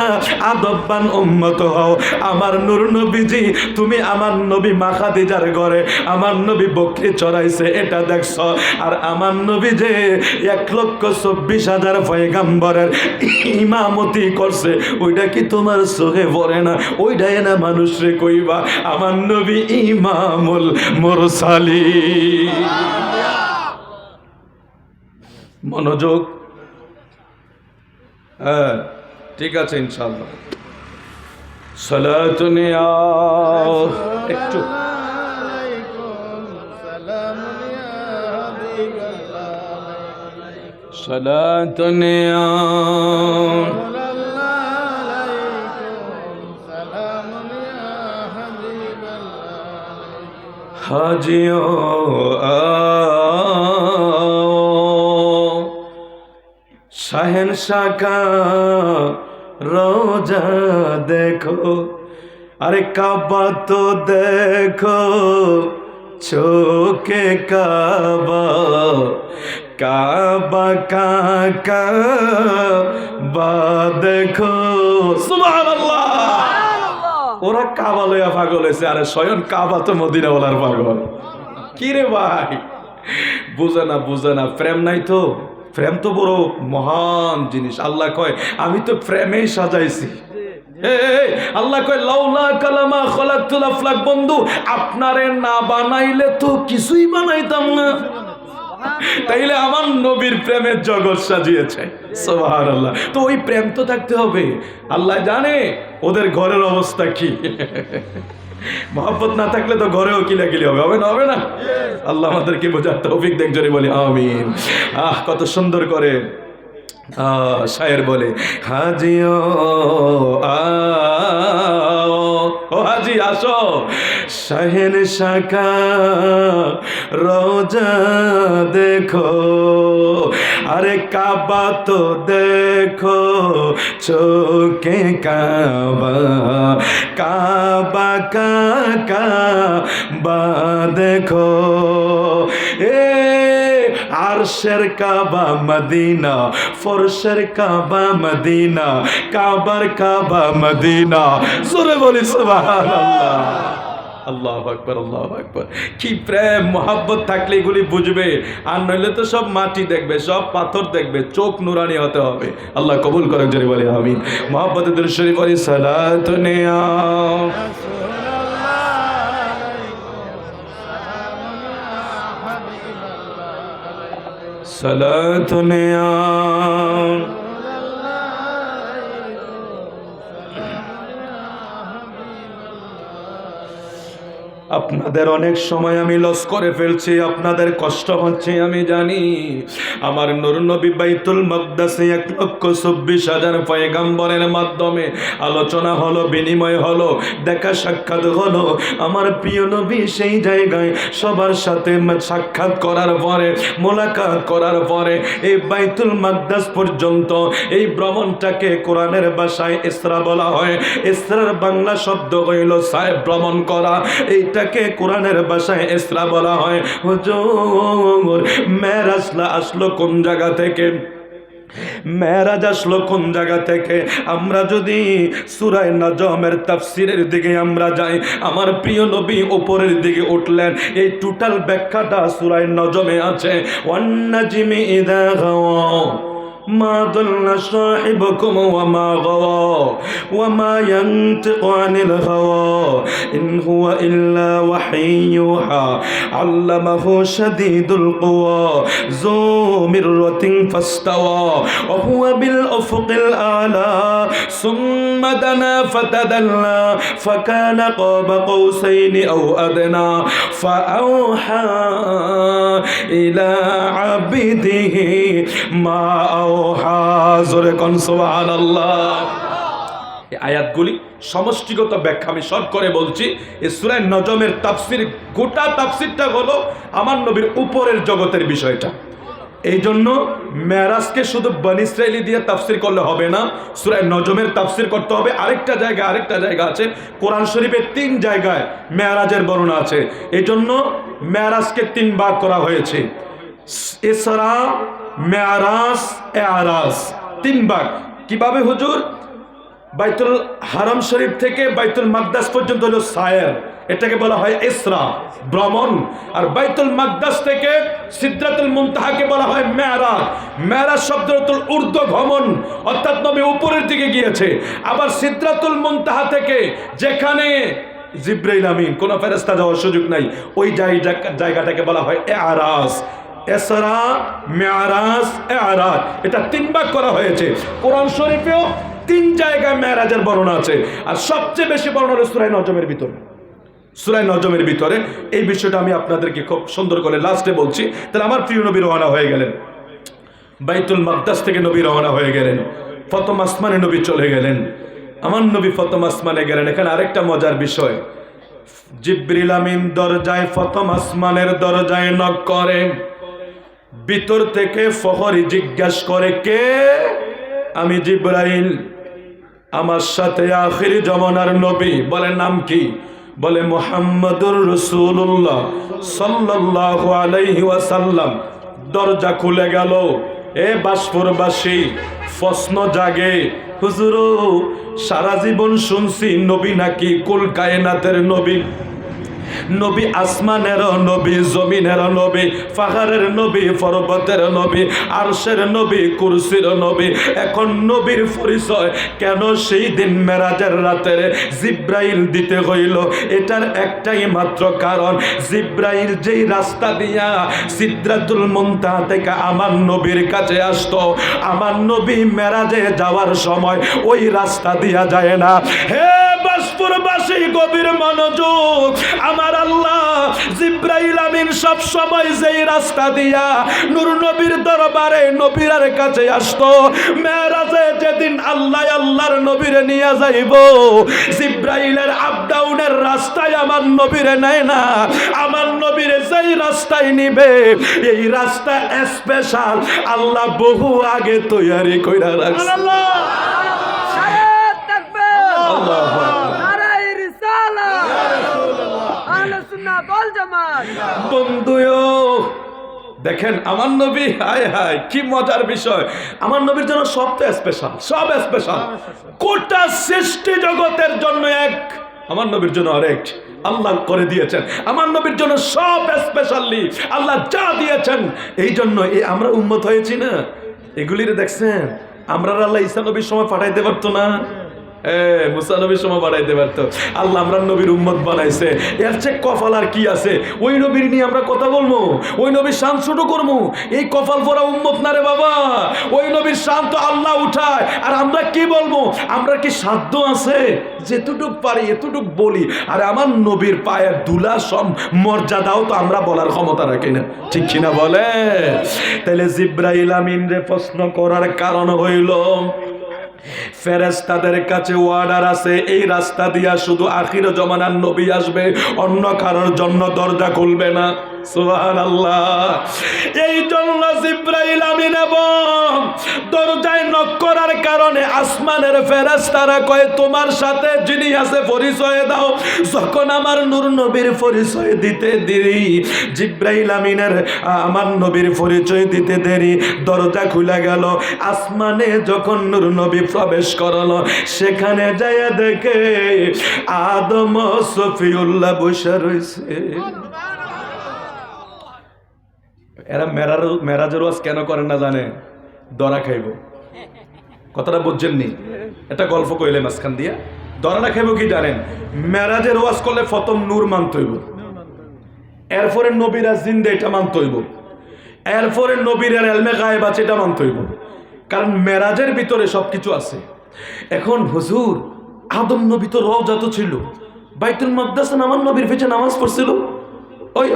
আদববান উম্মত হও। আমার নূর নবীজি, তুমি আমার নবী মা খাদিজার ঘরে আমার নবী বকরি চড়াইছে এটা দেখছ, আর আমার নবী যে 1,24,000 পয়গাম্বরের ইমামতি করছে ওইটা কি তোমার চোখে পড়ে না? ওইটাই না মানুষরে কইবা আমার নবী ইমামুল মুরসালিন। মনোযোগ। হ্যাঁ, ঠিক আছে ইনশাআল্লাহ। সালাতুন ইয়া একটু সালাতুন ইয়া হাজিও শাহেনশাহ কা রোজা দেখো, আরে কাবা তো দেখো, চোখে কাবা, কাবা কাবা দেখো। সুবহানাল্লাহ। ওরা কাবা লইয়া পাগল হয়েছে, আরে স্বয়ং কাবা তো মদিনাওয়ালার পাগল। কি রে ভাই, বুঝে না, প্রেম নাই তো। প্রেম তো বড় মহান জিনিস। আল্লাহ কয় আমি তো প্রেমেই সাজাইছি। আল্লাহ কয় লাউলা কালামা খলাকতুল আফলাক, বন্ধু আপনারে না বানাইলে তো কিছুই বানাইতাম না। তাইলে আমার নবীর প্রেমের জগৎ সাজিয়েছে। সুবহানাল্লাহ। তো ওই প্রেম তো থাকতে হবে। আল্লাহ জানে ওদের ঘরের অবস্থা কি। মহব্বত না থাকলে তো ঘরেও কিলাকিলি হবে না? আল্লাহ আমাদেরকে বোঝার তৌফিক দেন, জোরে বলি আমিন। কত সুন্দর করে শায়ের বলে, হাজিও ও হাজি আসো, শাহেনশাহ কা রোজা দেখো, আরে কাবা তো দেখো, চোখে কাবা, কাবা কাবা দেখো। আরশের কাবা মদিনা, ফরশের কাবা মদিনা, কাবার কাবা মদিনা। জোরে বলি সুবহানাল্লাহ। আল্লাহু আকবার, আল্লাহু আকবার। কি প্রেম মোহাব্বত থাকলে এগুলি বুঝবে, আর নইলে তো সব মাটি দেখবে, সব পাথর দেখবে। চোখ নুরানি হতে হবে। আল্লাহ কবুল করে, জোরে বলি আমিন। মোহাব্বতে দুরূদ শরীফ পড়ি, সালাতুন ইয়া সালাতুন ইয়া আপনাদের অনেক সময় আমি লস করে ফেলছি, আপনাদের কষ্ট হচ্ছে আমি জানি। আমার নূর নবী বাইতুল মাকদাসে 1,24,000 পয়গম্বরের মাধ্যমে আলোচনা হলো, বিনিময় হলো, দেখা সাক্ষাৎ হলো। আমার প্রিয় নবী সেই জায়গায় সবার সাথে সাক্ষাৎ করার পরে, মোলাকাত করার পরে এই বাইতুল মাকদাস পর্যন্ত এই ভ্রমণটাকে কোরআনের ভাষায় ইসরা বলা হয়। ইসরার বাংলা শব্দ হইল সাহেব ভ্রমণ করা। এইটাকে কোরআনের ভাষায় ইসরা বলা হয়। হুজুর মেরাজ আসলো কোন জায়গা থেকে? মেরাজ আসলো কোন জায়গা থেকে? আমরা যদি সূরা নজমের তাফসীরের দিকে আমরা যাই, আমার প্রিয় নবী উপরের দিকে উঠলেন। এই টোটাল ব্যাখ্যাটা সূরা নজমে আছে। ওয়ান নাজমি ইযা গাওয়া মা দাল্লা সাহিবুকুম ওয়া মা গাওয়া ওয়া মা ইয়ানতিকু আনিল হাওয়া ইন হুয়া ইল্লা ওয়াহয়ুহা আল্লামাহু শাদীদুল কুওয়া যু মিররাতিন ফাস্তাওয়া ওয়া হুয়া বিল উফুকিল আলা সুম্মা দানা ফাতাদাল্লা ফাকানা কাবা কাউসাইনি আও আদনা ফাআওহা ইলা আবদিহি মা জোরে কোন সুবহানাল্লাহ। এই আয়াতগুলি সমষ্টিগত ব্যাখ্যা আমি শর্ট করে বলছি। এই সূরা নজমের তাফসীর, গোটা তাফসীরটা হলো আমার নবীর উপরের জগতের বিষয়টা। এই জন্য মেরাজকে শুধু বনী ইসরাইলি দিয়ে তাফসীর করলে হবে না, সূরা নজমের তাফসীর করতে হবে। আরেকটা জায়গা আছে কোরআন শরীফে 3 জায়গায় মেরাজের বর্ণনা আছে। এই জন্য মেরাজকে 3 ভাগ করা হয়েছে। ইসরা, মেরাজ, এরাজ, 3 ভাগ। কিভাবে হুজুর? বাইতুল হারাম শরীফ থেকে বাইতুল মাকদাস পর্যন্ত হলো সায়ের, এটাকে বলা হয় ইসরা, ভ্রমণ। আর বাইতুল মাকদাস থেকে সিদরাতুল মুনতাহাকে বলা হয় মেরাজ। মেরাজ শব্দটার উর্দু ভ্রমণ, অর্থাৎ নবী উপরের দিকে গিয়েছে। আবার সিদরাতুল মুনতাহা থেকে যেখানে জিবরাইল আমিন, কোনো ফেরেশতা যাওয়ার সুযোগ নাই, ওই জায়গাটাকে বলা হয় এরাজ। ইসরা, মেরাজ, এরাজ, এটা 3 ভাগ করা হয়েছে। কোরআন শরীফেও 3 জায়গায় মেরাজের বর্ণনা আছে, আর সবচেয়ে বেশি বর্ণনা হলো সূরা নজমের ভিতরে। সূরা নজমের ভিতরে এই বিষয়টা আমি আপনাদেরকে খুব সুন্দর করে লাস্টে বলছি। তাহলে আমার প্রিয় নবী রওনা হয়ে গেলেন, বাইতুল মাকদাস থেকে নবী রওনা হয়ে গেলেন, প্রথম আসমানে নবী চলে গেলেন। আমার নবী প্রথম আসমানে গেলেন। এখানে আরেকটা মজার বিষয়, জিবরিল আমিন দরজায়, প্রথম আসমানের দরজায় নক করে। ভিতর থেকে ফখরি জিজ্ঞাসা করে, কে? আমি জিবরাইল। আমার সাথে আখিরি জমানার নবী। বলে নাম কি? বলে মুহাম্মাদুর রাসূলুল্লাহ সাল্লাল্লাহু আলাইহি ওয়াসাল্লাম। দরজা খুলে গেল। এ বাসপুরবাসী, প্রশ্ন জাগে, হুজুর সারা জীবন শুনছি নবী নাকি কুল কায়নাতের নবী, নবী আসমানের নবী, জমিনের নবী, পাহাড়ের নবী, পর্বতের নবী, আরশের নবী, কুরসির নবী। এখন নবীর পরিচয় কেন সেই দিন মেরাজের রাতের জিব্রাইল দিতে হইল? এটার একটাই মাত্র কারণ, জিব্রাইল যেই রাস্তা দিয়া সিদরাতুল মুনতাহা থেকে আমার নবীর কাছে আসতো, আমার নবী মেরাজে যাওয়ার সময় ওই রাস্তা দিয়া যায় না। হে বাসপুরবাসী, গভীর মনোযোগ। আমার আল্লাহ জিবরাইল আমিন সব সময় যেই রাস্তা দিয়া নূর নবীর দরবারে নবীর কাছে আসতো, মেরাজে যেদিন আল্লাহ আল্লাহর নবীরে নিয়ে যাইব, জিবরাইলের আপ ডাউনের রাস্তায় আমার নবীরে নেয় না। আমার নবীরে যেই রাস্তায় নিবে, এই রাস্তা স্পেশাল আল্লাহ বহু আগে তৈরি কইরা রাখছে। বন্ধুও দেখেন আমার নবী, হায় হায় কি মজার বিষয়, আমার নবীর জন্য সব তো স্পেশাল, সব স্পেশাল। গোটা সৃষ্টি জগতের জন্য এক, আমার নবীর জন্য আরেক আল্লাহ করে দিয়েছেন। আমার নবীর জন্য সব স্পেশালি আল্লাহ যা দিয়েছেন, এই জন্য আমরা উম্মত হয়েছি না। এগুলির দেখছেন, আমরা আল্লাহ ঈসা নবীর সময় পাঠাইতে পারতো না, মুসা নবীর সময় বাড়াইতে পারতো। আল্লাহ আমরা নবীর উম্মত বানাইছে, এর চেয়ে কপাল আর কি আছে? ওই নবীর নিয়ে আমরা কথা বলবো, ওই নবীর শান ছোট করবো, এই কপাল পরা উম্মত না রে বাবা। ওই নবীর শান তো আল্লাহ উঠায়, আর আমরা কি বলবো? আমরা কি সাধ্য আছে? যেটুক পারি এতটুক বলি। আর আমার নবীর পায়ের ধুলা সব মর্যাদাও তো আমরা বলার ক্ষমতা রাখি না, ঠিক কিনা বলে? তাহলে জিবরাইল আমিন রে প্রশ্ন করার কারণ হইল, ফেরেশতাদের কাছে ওয়ার্ডার আছে, এই রাস্তা দিয়া শুধু আখির জমানার নবী আসবে, অন্য কারোর জন্য দরজা খুলবে না। সুবহানাল্লাহ। এই জন্য জিবরাইল আমিন এবং দরজায় নক করার কারণে আসমানের ফেরেশতারা কয়, তোমার সাথে যিনি আছে পরিচয় দাও। যখন আমার নূর নবীর পরিচয় দিতে দেরি, জিবরাইল আমিনের আমার নবীর পরিচয় দিতে দেরি, দরজা খুলে গেল। আসমানে যখন নূর নবী প্রবেশ করলো, সেখানে যাইয়া দেখে আদম সফিউল্লাহ বসে রয়েছে। এরা মেরাজের ওয়াজ কেন করেন না জানে? দরা খাইব। কথাটা বুঝছেননি? এটা গল্প কইলে মাঝখান দিয়া দরাটা খাইব কি জানেন? মেরাজের ওয়াজ করলে প্রথম নূর মানতে হইব, এরপরে নবীরা জিন্দা এটা মানতে হইব, এরপরে নবীর এলমে গায়েব আছে এটা মানতে হইব। কারণ মেরাজের ভিতরে সবকিছু আছে। এখন হুজুর আদম নবী তো রওজা তো ছিল, বাইতুল মাকদাসে আমার নবীর পিছে নামাজ পড়ছিল। ওই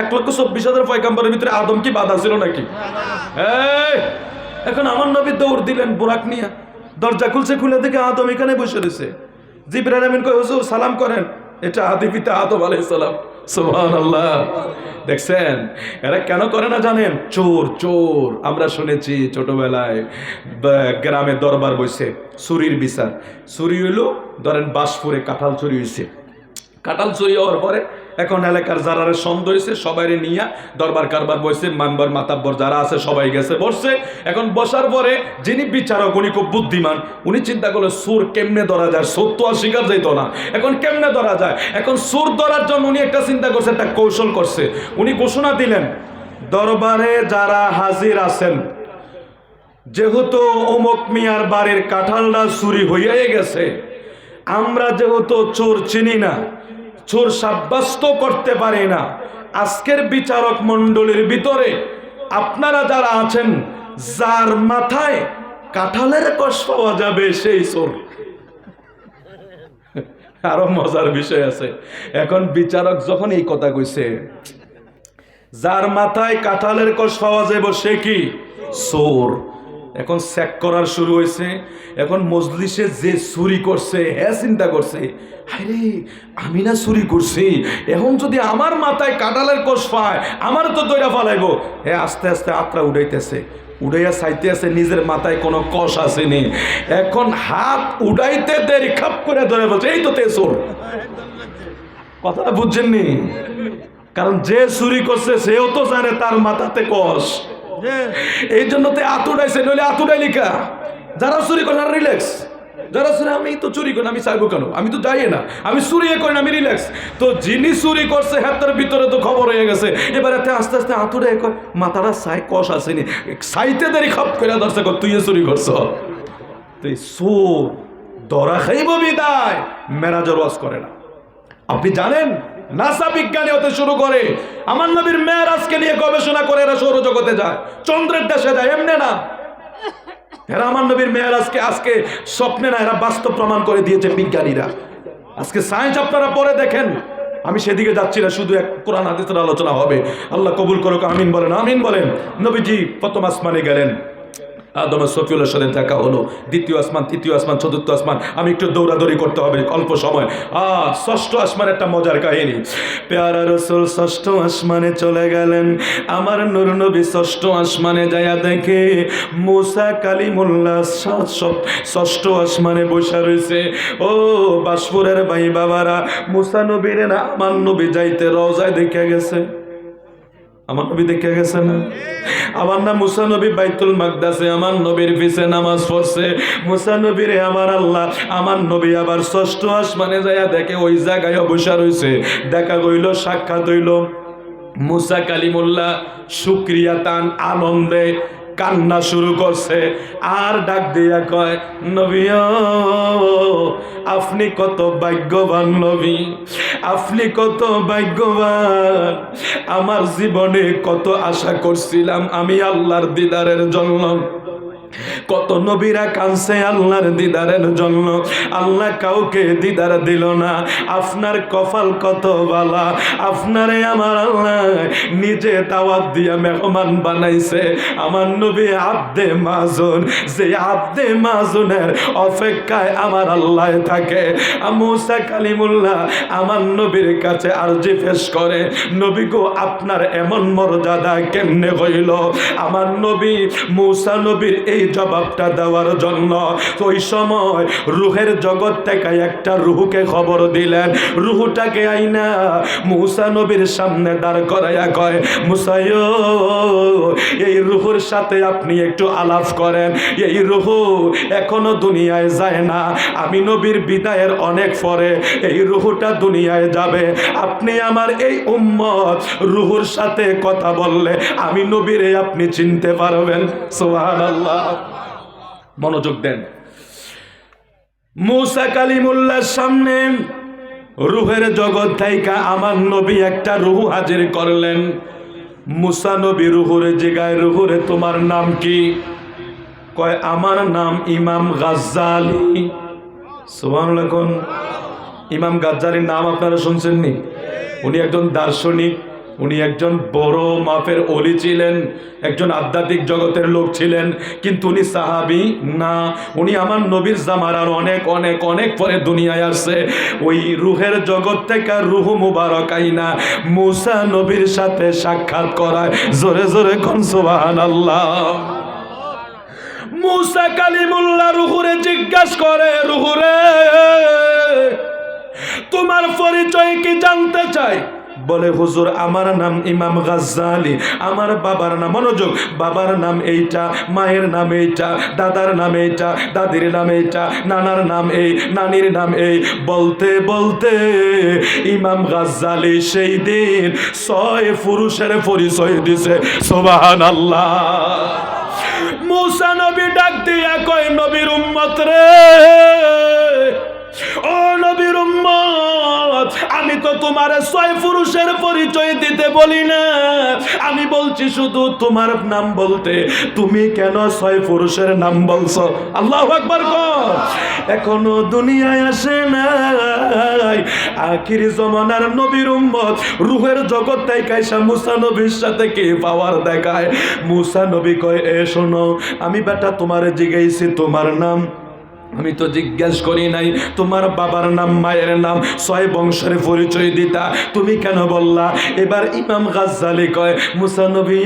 1,24,000 পয়গাম্বরের ভিতরে আদম কি বাধা ছিল নাকি? এখন আমার নবী দৌড় দিলেন বোরাক নিয়ে, দরজা খুলছে, খুলে দেখে আদম এখানে বসে রয়েছে। জিবরাইল আমিন কয়, হুজুর সালাম করেন, এটা আদি পিতা আদম আলাইহিস সালাম। সুবহানাল্লাহ। দেখছেন এরা কেন করে না জানেন? চোর। আমরা শুনেছি ছোটবেলায় গ্রামে দরবার বসে চুরির বিচার। চুরি হইলো, ধরেন বাসপুরে কাঁঠাল চুরি হয়েছে, কাঁঠাল চুরি হওয়ার পরে এখন এলাকার যারা সন্দেহ হয়েছে সবাই নিয়ে দরবার কারবার বসে, মানবার মাতাব্বর যারা আছে সবাই গেছে বসছে। এখন বসার পরে যিনি বিচারক, উনি খুব বুদ্ধিমান, উনি চিন্তা করলো চোর কেমনে ধরা যায়, চোর তো আর শিকার যাইতো না, এখন কেমনে ধরা যায়। এখন চোর ধরার জন্য উনি একটা চিন্তা করছে, একটা কৌশল করছে। উনি ঘোষণা দিলেন, দরবারে যারা হাজির আছেন, যেহেতু অমুক মিয়ার বাড়ির কাঁঠালটা চুরি হইয়াই গেছে, আমরা যেহেতু চোর চিনি না, চোর সাব্যস্ত করতে পারি না, আজকের বিচারক মণ্ডলীর ভিতরে আপনারা যারা আছেন, যার মাথায় কাঁঠালের কষ পাওয়া যাবে সেই চোর। আরো মজার বিষয় আছে, এখন বিচারক যখন এই কথা কইছে, যার মাথায় কাঁঠালের কষ পাওয়া যাবে সে কি চোর। এখন চেক করার শুরু হয়েছে। এখন মজলিসে যে চুরি করছে হ্যাঁ চিন্তা করছে, আরে আমি না চুরি করছি, এখন যদি আমার মাথায় কাঁঠালের কষ পায় আমার তো দইরা ফালাইবো। হ্যাঁ আস্তে আস্তে আত্রা উঠাইতেছে, উড়াইয়া চাইতে আছে নিজের মাথায় কোনো কষ আসেনি। এখন হাত উড়াইতে দেরি খাপ করে ধরে বলছে এই তো তে চোর। কথাটা বুঝছেননি? কারণ যে চুরি করছে সেও তো জানে তার মাথাতে কষ, এই জন্য তে আতুড়াইছে, নইলে আতুড়াই লিখা। যারা চুরি করে রিল্যাক্স, যারা চুরি আমি তো চুরি করি আমি চাইবো কেন, আমি তো যাই না, আমি চুরি করি না, আমি রিল্যাক্স। তো যিনি চুরি করছে হাতের ভিতরে তো খবর হয়ে গেছে, এবার এতে আস্তে আস্তে আতুড়ে মাথাটা চাই কষ আসেনি, চাইতে দেরি খাপ করে ধরছে তুই চুরি করছ। তুই চোর ধরা খাইব বিদায় মেরাজের ওয়াজ করে না। আপনি জানেন নাসা বিজ্ঞানী হতে শুরু করে আমার নবীর মেরাজকে নিয়ে গবেষণা করে এরা সৌরজগতে যায়, চন্দ্রের দেশে যায়, এমনি না। এরা আমার নবীর মেরাজকে আজকে স্বপ্নে না, এরা বাস্তব প্রমাণ করে দিয়েছে বিজ্ঞানীরা। আজকে সায়েন্স আপনারা পরে দেখেন, আমি সেদিকে যাচ্ছি না, শুধু এক কোরআন হাদিসের আলোচনা হবে। আল্লাহ কবুল করুক, আমিন বলেন, আমিন বলেন। নবীজি প্রথম আসমানে গেলেন, আদম আর সফিউল্লাহর সাথে দেখা হলো, দ্বিতীয় আসমান, তৃতীয় আসমান, চতুর্থ আসমান। আমি একটু দৌড়াদৌড়ি করতে হবে অল্প সময়। ষষ্ঠ আসমান একটা মজার কাহিনী। পেয়ারা রাসূল ষষ্ঠ আসমানে চলে গেলেন। আমার নূর নবী ষষ্ঠ আসমানে যায়া দেখে মুসা কালিমুল্লাহ ষষ্ঠ আসমানে বসে রয়েছে। ও বাসপুরের ভাই বাবারা, মুসা নবীর না আমার নবী যাইতে রওজায় দেখে গেছে। আমার নবী দেখে গেছে না? আমার না মুসা নবী বাইতুল মাকদাসে আমার নবীর পিছে নামাজ পড়ছে। মুসা নবীরে আমার আল্লাহ, আমার নবী আবার ষষ্ঠ আসমানে যাইয়া দেখে ওই জায়গায় বসা রইছে। দেখা গইল, সাক্ষাৎ হইল। মুসা কালিমুল্লাহ শুকরিয়া তান আনন্দে কান্না শুরু করছে, আর ডাক দিয়া কয় নবী আপনি কত ভাগ্যবান নবী, আপনি কত ভাগ্যবান। আমার জীবনে কত আশা করছিলাম আমি আল্লাহর দিদারের জন্য, কত নবীরা কাঁদছে আল্লাহর দিদারের জন্য, আল্লাহ কাউকে দিদার দিল না। আপনার কপাল কত বালা, আপনারে আমার আল্লাহ নিজে দাওয়াত দিয়া মেহমান বানাইছে। আমার নবী আব্দে মাযুন, যে আব্দে মাযুনের অপেক্ষায় আমার আল্লাহ থাকে। মুসা কালিমুল্লাহ আমার নবীর কাছে আরজি পেশ করে, নবী গো আপনার এমন মর্যাদা কেমনে হইল? আমার নবী মুসা নবীর এই জবাবটা দেওয়ার জন্য ওই সময় রূহের জগৎ থেকে একটা রূহকে খবর দিলেন। রূহটাকে আইনা মুসা নবীর সামনে দাঁড় করাইয়া কয় মুসা এই রূহের সাথে আপনি একটু আলাপ করেন। এই রূহ এখনো দুনিয়ায় যায় না, আমি নবীর বিদায়ের অনেক পরে এই রূহটা দুনিয়ায় যাবে। আপনি আমার এই উম্মত রূহের সাথে কথা বললে আমি নবীরে আপনি চিনতে পারবেন। সুবহানাল্লাহ। মনোযোগ দেন। মুসা কালিমুল্লাহর সামনে রূহের জগৎ থেকে আমার নবী একটা রূহ হাজির করলেন। মুসা নবী রূহরে জিগায়, রূহরে তোমার নাম কি? কয় আমার নাম ইমাম গাজ্জালি। সুবহানাল্লাহ। কোন ইমাম গাজ্জালির নাম আপনারা শুনছেননি? উনি একজন দার্শনিক, উনি একজন বড় মাপের ওলি ছিলেন, একজন আধ্যাত্মিক জগতের লোক ছিলেন, কিন্তু উনি সাহাবী না। উনি আমার নবীর জামানার অনেক অনেক অনেক পরে দুনিয়ায় আসছে। ওই রূহের জগৎ থেকে রূহ মুবারক আইনা মুসা নবীর সাথে সাক্ষাৎ করায়। জোরে জোরে কোন সুবহানাল্লাহ। মুসা কালিমুল্লাহ রূহরে জিজ্ঞাসা করে, রূহরে তোমার পরিচয় কি জানতে চাই? বলে হুজুর আমার নাম ইমাম গাজ্জালি, আমার বাবার নাম, মনোযোগ, বাবার নাম এইটা, মায়ের নাম এইটা, দাদার নাম এইটা, দাদির নাম এইটা, নানার নাম এই, নানির নাম এই। বলতে বলতে ইমাম গাজ্জালি সেই দিন 6 পুরুষের পরিচয় দিছে। সুবহানাল্লাহ। মুসা নবী ডাক দিয়া কয় নবীর উম্মত রে, ও নবীর উম্মত, আমি তো তোমার 6 পুরুষের পরিচয় দিতে বলি না, আমি বলছি শুধু তোমার নাম বলতে। তুমি কেন 6 পুরুষের নাম বলছো? আল্লাহু আকবার কর। এখনো দুনিয়ায় আসে নাই আখির জমানার নবীর উম্মত, রূহের জগৎ থেকে আইসা মুসা নবীর সাথে কি পাওয়ার দেখায়। মুসা নবী কয়, এ শোনো, আমি বেটা তোমারে জিজ্ঞাসি তোমার নাম, আমি তো জিজ্ঞেস করি নাই তোমার বাবার নাম মায়ের নাম, 6 বংশের পরিচয় দিতা, তুমি কেন বললা? এবার ইমাম গাজ্জালি কয়, মুসা নবী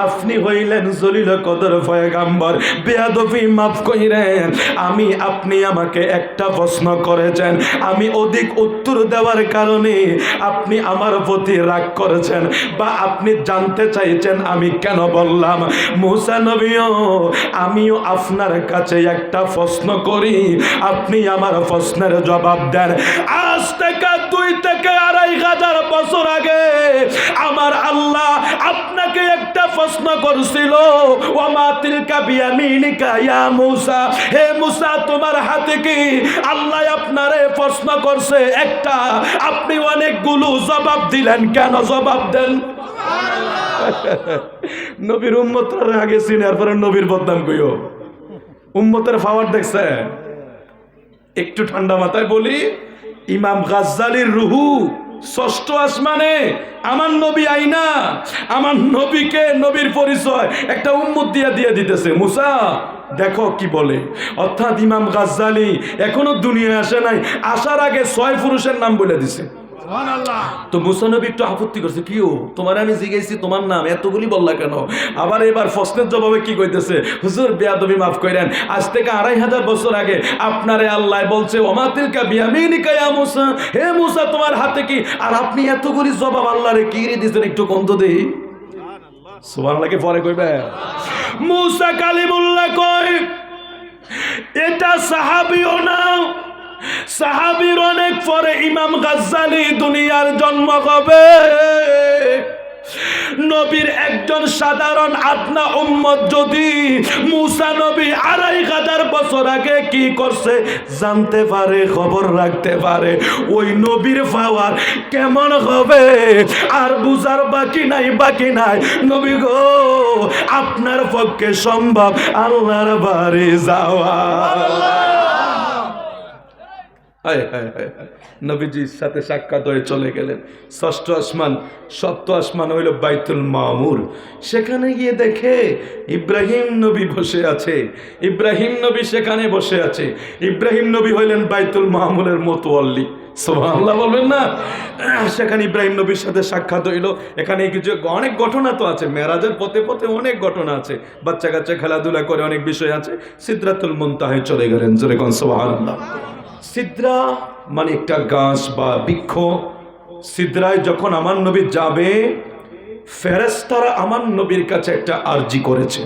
আপনি হইলেন জলিল কদর পয়গাম্বর, বেয়াদবি মাফ কইরেন। আপনি আমাকে একটা প্রশ্ন করেছেন, আমি অধিক উত্তর দেওয়ার কারণে আপনি আমার প্রতি রাগ করেছেন, বা আপনি জানতে চাইছেন আমি কেন বললাম। মুসা নবী আমিও আপনার কাছে একটা প্রশ্ন করি, আপনি আমার প্রশ্নের জবাব দেন। আজ থেকে 2 থেকে 2500 বছর আগে আমার আল্লাহ আপনাকে একটা প্রশ্ন করছিল, ওমা তিলকা বিয়ামিনিকা ইয়া মুসা, হে মুসা তোমার হাতে কি? আল্লাহ আপনারে প্রশ্ন করছে একটা, আপনি অনেকগুলো জবাব দিলেন, কেন জবাব দেন? নবীর উম্মতরা আগে চিনার পরে নবীর বদনাম কইও। উম্মতের পাওয়ার দেখছে। একটু ঠান্ডা মাথায় বলি, ইমাম গাজ্জালির রুহু 6ষ্ঠ আসমানে, আমার নবী আইনা আমার নবীকে নবীর পরিচয় একটা উম্মত দিয়ে দিতেছে। মুসা দেখো কি বলে। অর্থাৎ ইমাম গাজ্জালি এখনো দুনিয়ায় আসে নাই, আসার আগে 6 পুরুষের নাম বলে দিছে। তো মুসা নবী একটু আপত্তি করছে, কি ও তোমার আমি জিজ্ঞাসি তোমার নাম এতগুলি বললা কেন? আবার এবার প্রশ্নের জবাবে কি কইতেছে, হুজুর বেয়াদবি মাফ করেন, আজ থেকে 2500 বছর আগে আপনারে আল্লাহ বলছে ওমা তিলকা বিয়ামিনিকা ইয়া মুসা, হে মুসা তোমার হাতে কি? আর আপনি এতগুলি জবাব আল্লাহরে কি রে দিছেন, একটু কন্ত দেই। সুবহানাল্লাহকে পরে কইবে। মুসা কালিমুল্লাহ কয়, এটা সাহাবীও না, সাহাবীর অনেক পরে ইমাম গাজ্জালি দুনিয়ার জন্ম হবে। নবীর একজন সাধারণ আপনা উম্মত যদি মুসা নবী 2500 বছর আগে কি করছে জানতে পারে, খবর রাখতে পারে, ওই নবীর পাওয়ার কেমন হবে আর বুঝার বাকি নাই। নবী গো, আপনার পক্ষে সম্ভব আল্লাহর বাড়ি যাওয়া। নবীজির সাথে সাক্ষাৎ হয়ে চলে গেলেন 6ষ্ঠ আসমান। 7ম আসমান হইল বাইতুল মামুর। সেখানে গিয়ে দেখে ইব্রাহিম নবী বসে আছে। ইব্রাহিম নবী সেখানে বসে আছে। ইব্রাহিম নবী হইলেন বাইতুল মামুরের মোতওয়াল্লি। সুবহানাল্লাহ বলবেন না? সেখানে ইব্রাহিম নবীর সাথে সাক্ষাৎ হইল। এখানে কিছু অনেক ঘটনা তো আছে, মেরাজের পথে অনেক ঘটনা আছে, বাচ্চা কাচ্চা খেলাধুলা করে অনেক বিষয় আছে। সিদরাতুল মুনতাহায় চলে গেলেন, জোরে কোন সুবহানাল্লাহ। সিদরা মানে একটা গাছ বা বৃক্ষ। সিদরায় যখন আমার নবী যাবে, ফেরেশতারা আমার নবীর কাছে একটা আরজি করেছে,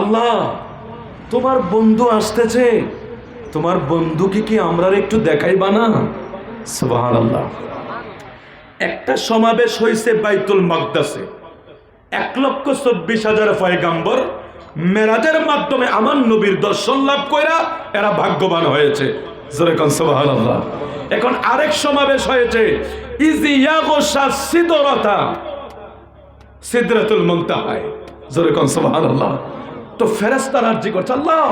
আল্লাহ তোমার বন্ধু আসতেছে, তোমার বন্ধুকে কি আমরা একটু দেখাইবা না? সুবহানাল্লাহ। একটা সমাবেশ হয়েছে বাইতুল মাকদাসে, 1,24,000 পয়গাম্বর মেরাজের মাধ্যমে আমার নবীর দর্শন লাভ কইরা এরা ভাগ্যবান হয়েছে। জোরে কোন সুবহানাল্লাহ। এখন আরেক সমাবেশ হয়েছে ইজি ইয়াগশা সিদরাতা, সিদরাতুল মুনতাহায়। জোরে কোন সুবহানাল্লাহ। তো ফেরেশতারা আরজি করছে, আল্লাহ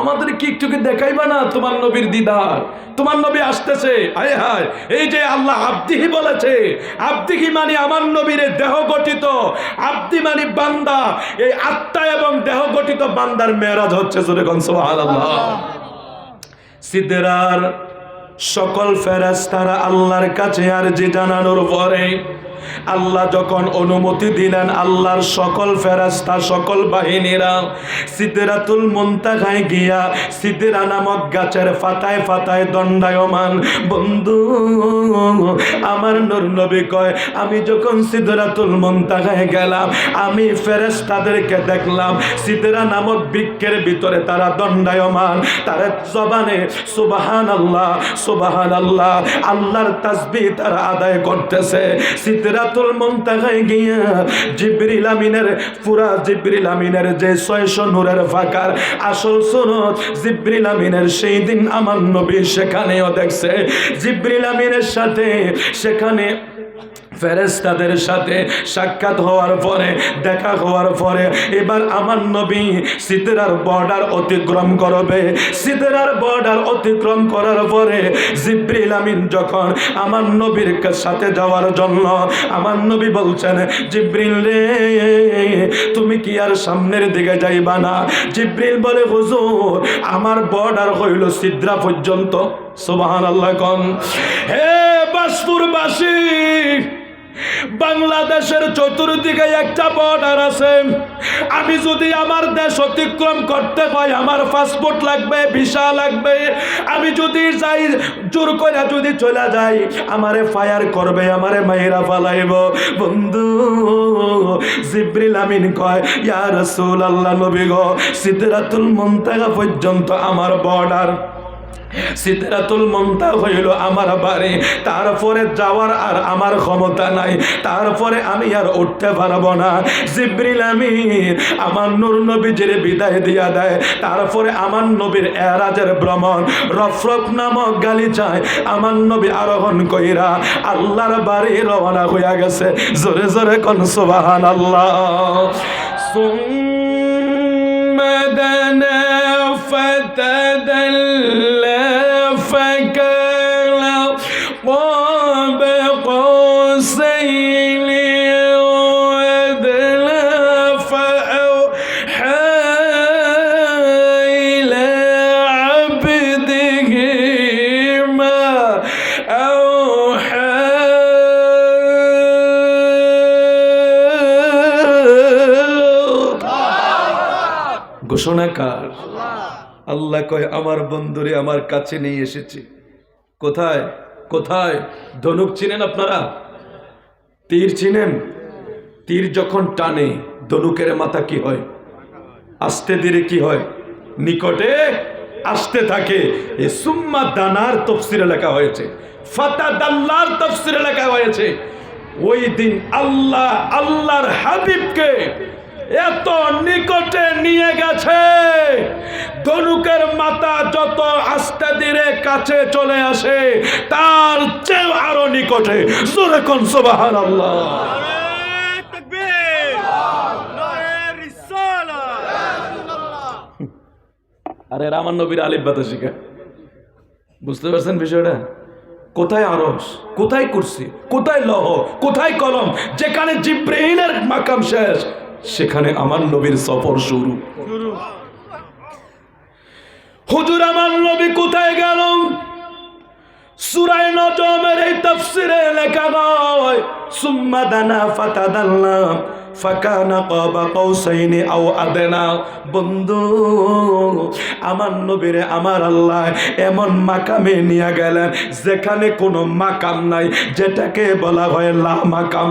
আমাদের কি একটু দেখাইবা না তোমার নবীর দিদার? তোমার নবী আসতেছে। হায় হায়, এই যে আল্লাহ আব্দিহি বলেছে, আব্দিহি মানে আমার নবীর দেহ গঠিত, আব্দি মানে বান্দা, এই আত্মা এবং দেহ গঠিত বান্দার মেরাজ হচ্ছে। জোরে কোন সুবহানাল্লাহ। সিদরার সকল ফেরেশতারা আল্লাহর কাছে আরজি জানানোর পরে আল্লাহ যখন অনুমতি দিলেন, আল্লাহর সকল ফেরেশতা সকল বাহিনীরা সিদরাতুল মুনতাহায় গিয়া সিদরা নামক গাছের পাতায় পাতায় দণ্ডায়মান। বন্ধু আমার নূর নবী কয় আমি যখন সিদরাতুল মুনতাহায় গেলাম আমি ফেরেশতাদেরকে দেখলাম সিদরা নামক বৃক্ষের ভিতরে তারা দণ্ডায়মান, তারা জবানে সুবহানাল্লাহ সুবহানাল্লাহ আল্লাহর তাসবিহ তারা আদায় করতেছে। সিদরাতুল মুনতাহায় গিয়া জিবরিল আমিনের পুরা জিবরিল আমিনের যে 600 নূরের ফাকার আসল সুনত জিবরিল আমিনের সেই দিন আমার নবী সেখানেও দেখছে। জিবরিল আমিনের সাথে সেখানে ফেরেশতাদের সাথে সাক্ষাৎ হওয়ার পরে দেখা হওয়ার পরে এবার আমার নবী সিদরার বর্ডার অতিক্রম করবে। সিদরার বর্ডার অতিক্রম করার পরে জিবরিল আমিন যখন আমার নবীর সাথে যাওয়ার জন্য আমার নবী বলছেন জিবরিল রে তুমি কি আর সামনের দিকে যাইবা না? জিবরিল বলে হুজুর আমার বর্ডার হইল সিদরা পর্যন্ত। সুবহানাল্লাহ কোন হে বাসপুরবাসী, বাংলাদেশের চতুর্দিকে একটা বর্ডার আছে। আমি যদি আমার দেশ অতিক্রম করতে হয় আমার পাসপোর্ট লাগবে, ভিসা লাগবে। আমি যদি যাই জোর করে যদি চলে যাই আমারে ফায়ার করবে, আমারে মাইরা ফালাইব। বন্ধু জিবরিল আমিন কয় ইয়া রাসূলুল্লাহ নবী গো সিদরাতুল মুনতাহা পর্যন্ত আমার বর্ডার, সিদরাতুল মুনতাহা হইল আমার বাড়ি, তারপরে যাওয়ার আর আমার ক্ষমতা নাই, তারপরে আমি আর উঠতে পারবো না। জিবরিল আমিন আমার নূর নবীজির বিদায় দিয়া দেয়। তারপরে আমার নবীর এরাজের ভ্রমণ রফরফ নামক গালিচায় আমার নবী আরোহণ কইরা আল্লাহর বাড়ি রওনা হইয়া গেছে। জোরে জোরে কোন সুবহানাল্লাহ। সুম্মা দানা ফাতাদাল্লা فكان قاب قوسين وأدنى فأوحى إلى عبده ما أوحى। ঘোষণাকার আল্লাহ কয় আমার বন্ধুরে আমার কাছে নিয়ে এসেছি। কোথায় কোথায়? ধনুক চিনেন আপনারা? তীর চিনেন? তীর যখন টানে ধনুকের মাথা কি হয়? আস্তে ধীরে কি হয়? নিকটে আসতে থাকে। এই সুম্মা দানার তাফসীরে লেখা হয়েছে, ফাতাদাল্লার তাফসীরে লেখা হয়েছে ওই দিন আল্লাহ আল্লাহর হাবিবকে এত নিকটে নিয়ে গেছে ধনুকের মাথা যত আস্তে ধীরে কাছে চলে আসে তার চেয়ে আরো নিকটে। জোরে কোন সুবহানাল্লাহ। আরে রামান নবীর আলিফ বাতা শিখা, বুঝতে পারছেন বিষয়টা? কোথায় আরশ, কোথায় কুরসি, কোথায় লৌহ, কোথায় কলম? যেখানে জিবরাইলের মাকাম শেষ সেখানে আমার নবীর সফর শুরু। হুজুর আমার নবী কোথায় গেল? সূরা নজমের এই তাফসীরে লেখা হয় সুম্মা দানা ফাতাদাল্লা ফাকানা কাবা কাউসাইনি আও আদনা। বন্ধু আমার নবীরে আমার আল্লাহ এমন মাকামে নিয়ে গেলেন যেখানে কোনো মাকাম নাই, যেটাকে বলা হয় লা মাকাম।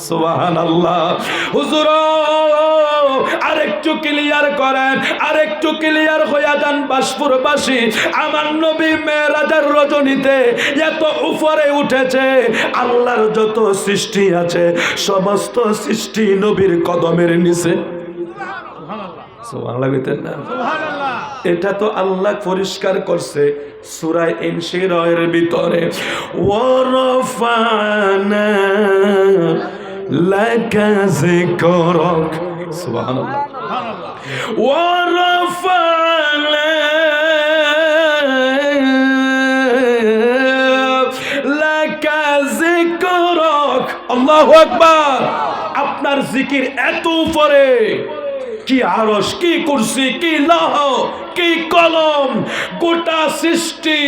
সুবহানাল্লাহ। হুজুর আরেকটু ক্লিয়ার করেন, আরেকটু ক্লিয়ার হইয়া যান বাসপুরবাসী। আমার নবী মেরাজের রজনীতে এত উপরে উঠেছে আল্লাহর যত সৃষ্টি আছে সমস্ত সৃষ্টি নবীর কদমের নিচে। সুবহানাল্লাহ কইতেন না? এটা তো আল্লাহ পরিষ্কার করছে সূরা ইনশিরার ভিতরে, ওয়ারাফানা লাকা যিকরাক। সুবহানাল্লাহ। ওয়ারাফানা লাকা যিকরাক। আল্লাহু আকবার। আপনার জিকির এত উপরে, কি আরশ, কি কুরসি, কি লৌহ, কি কলম, গোটা সৃষ্টি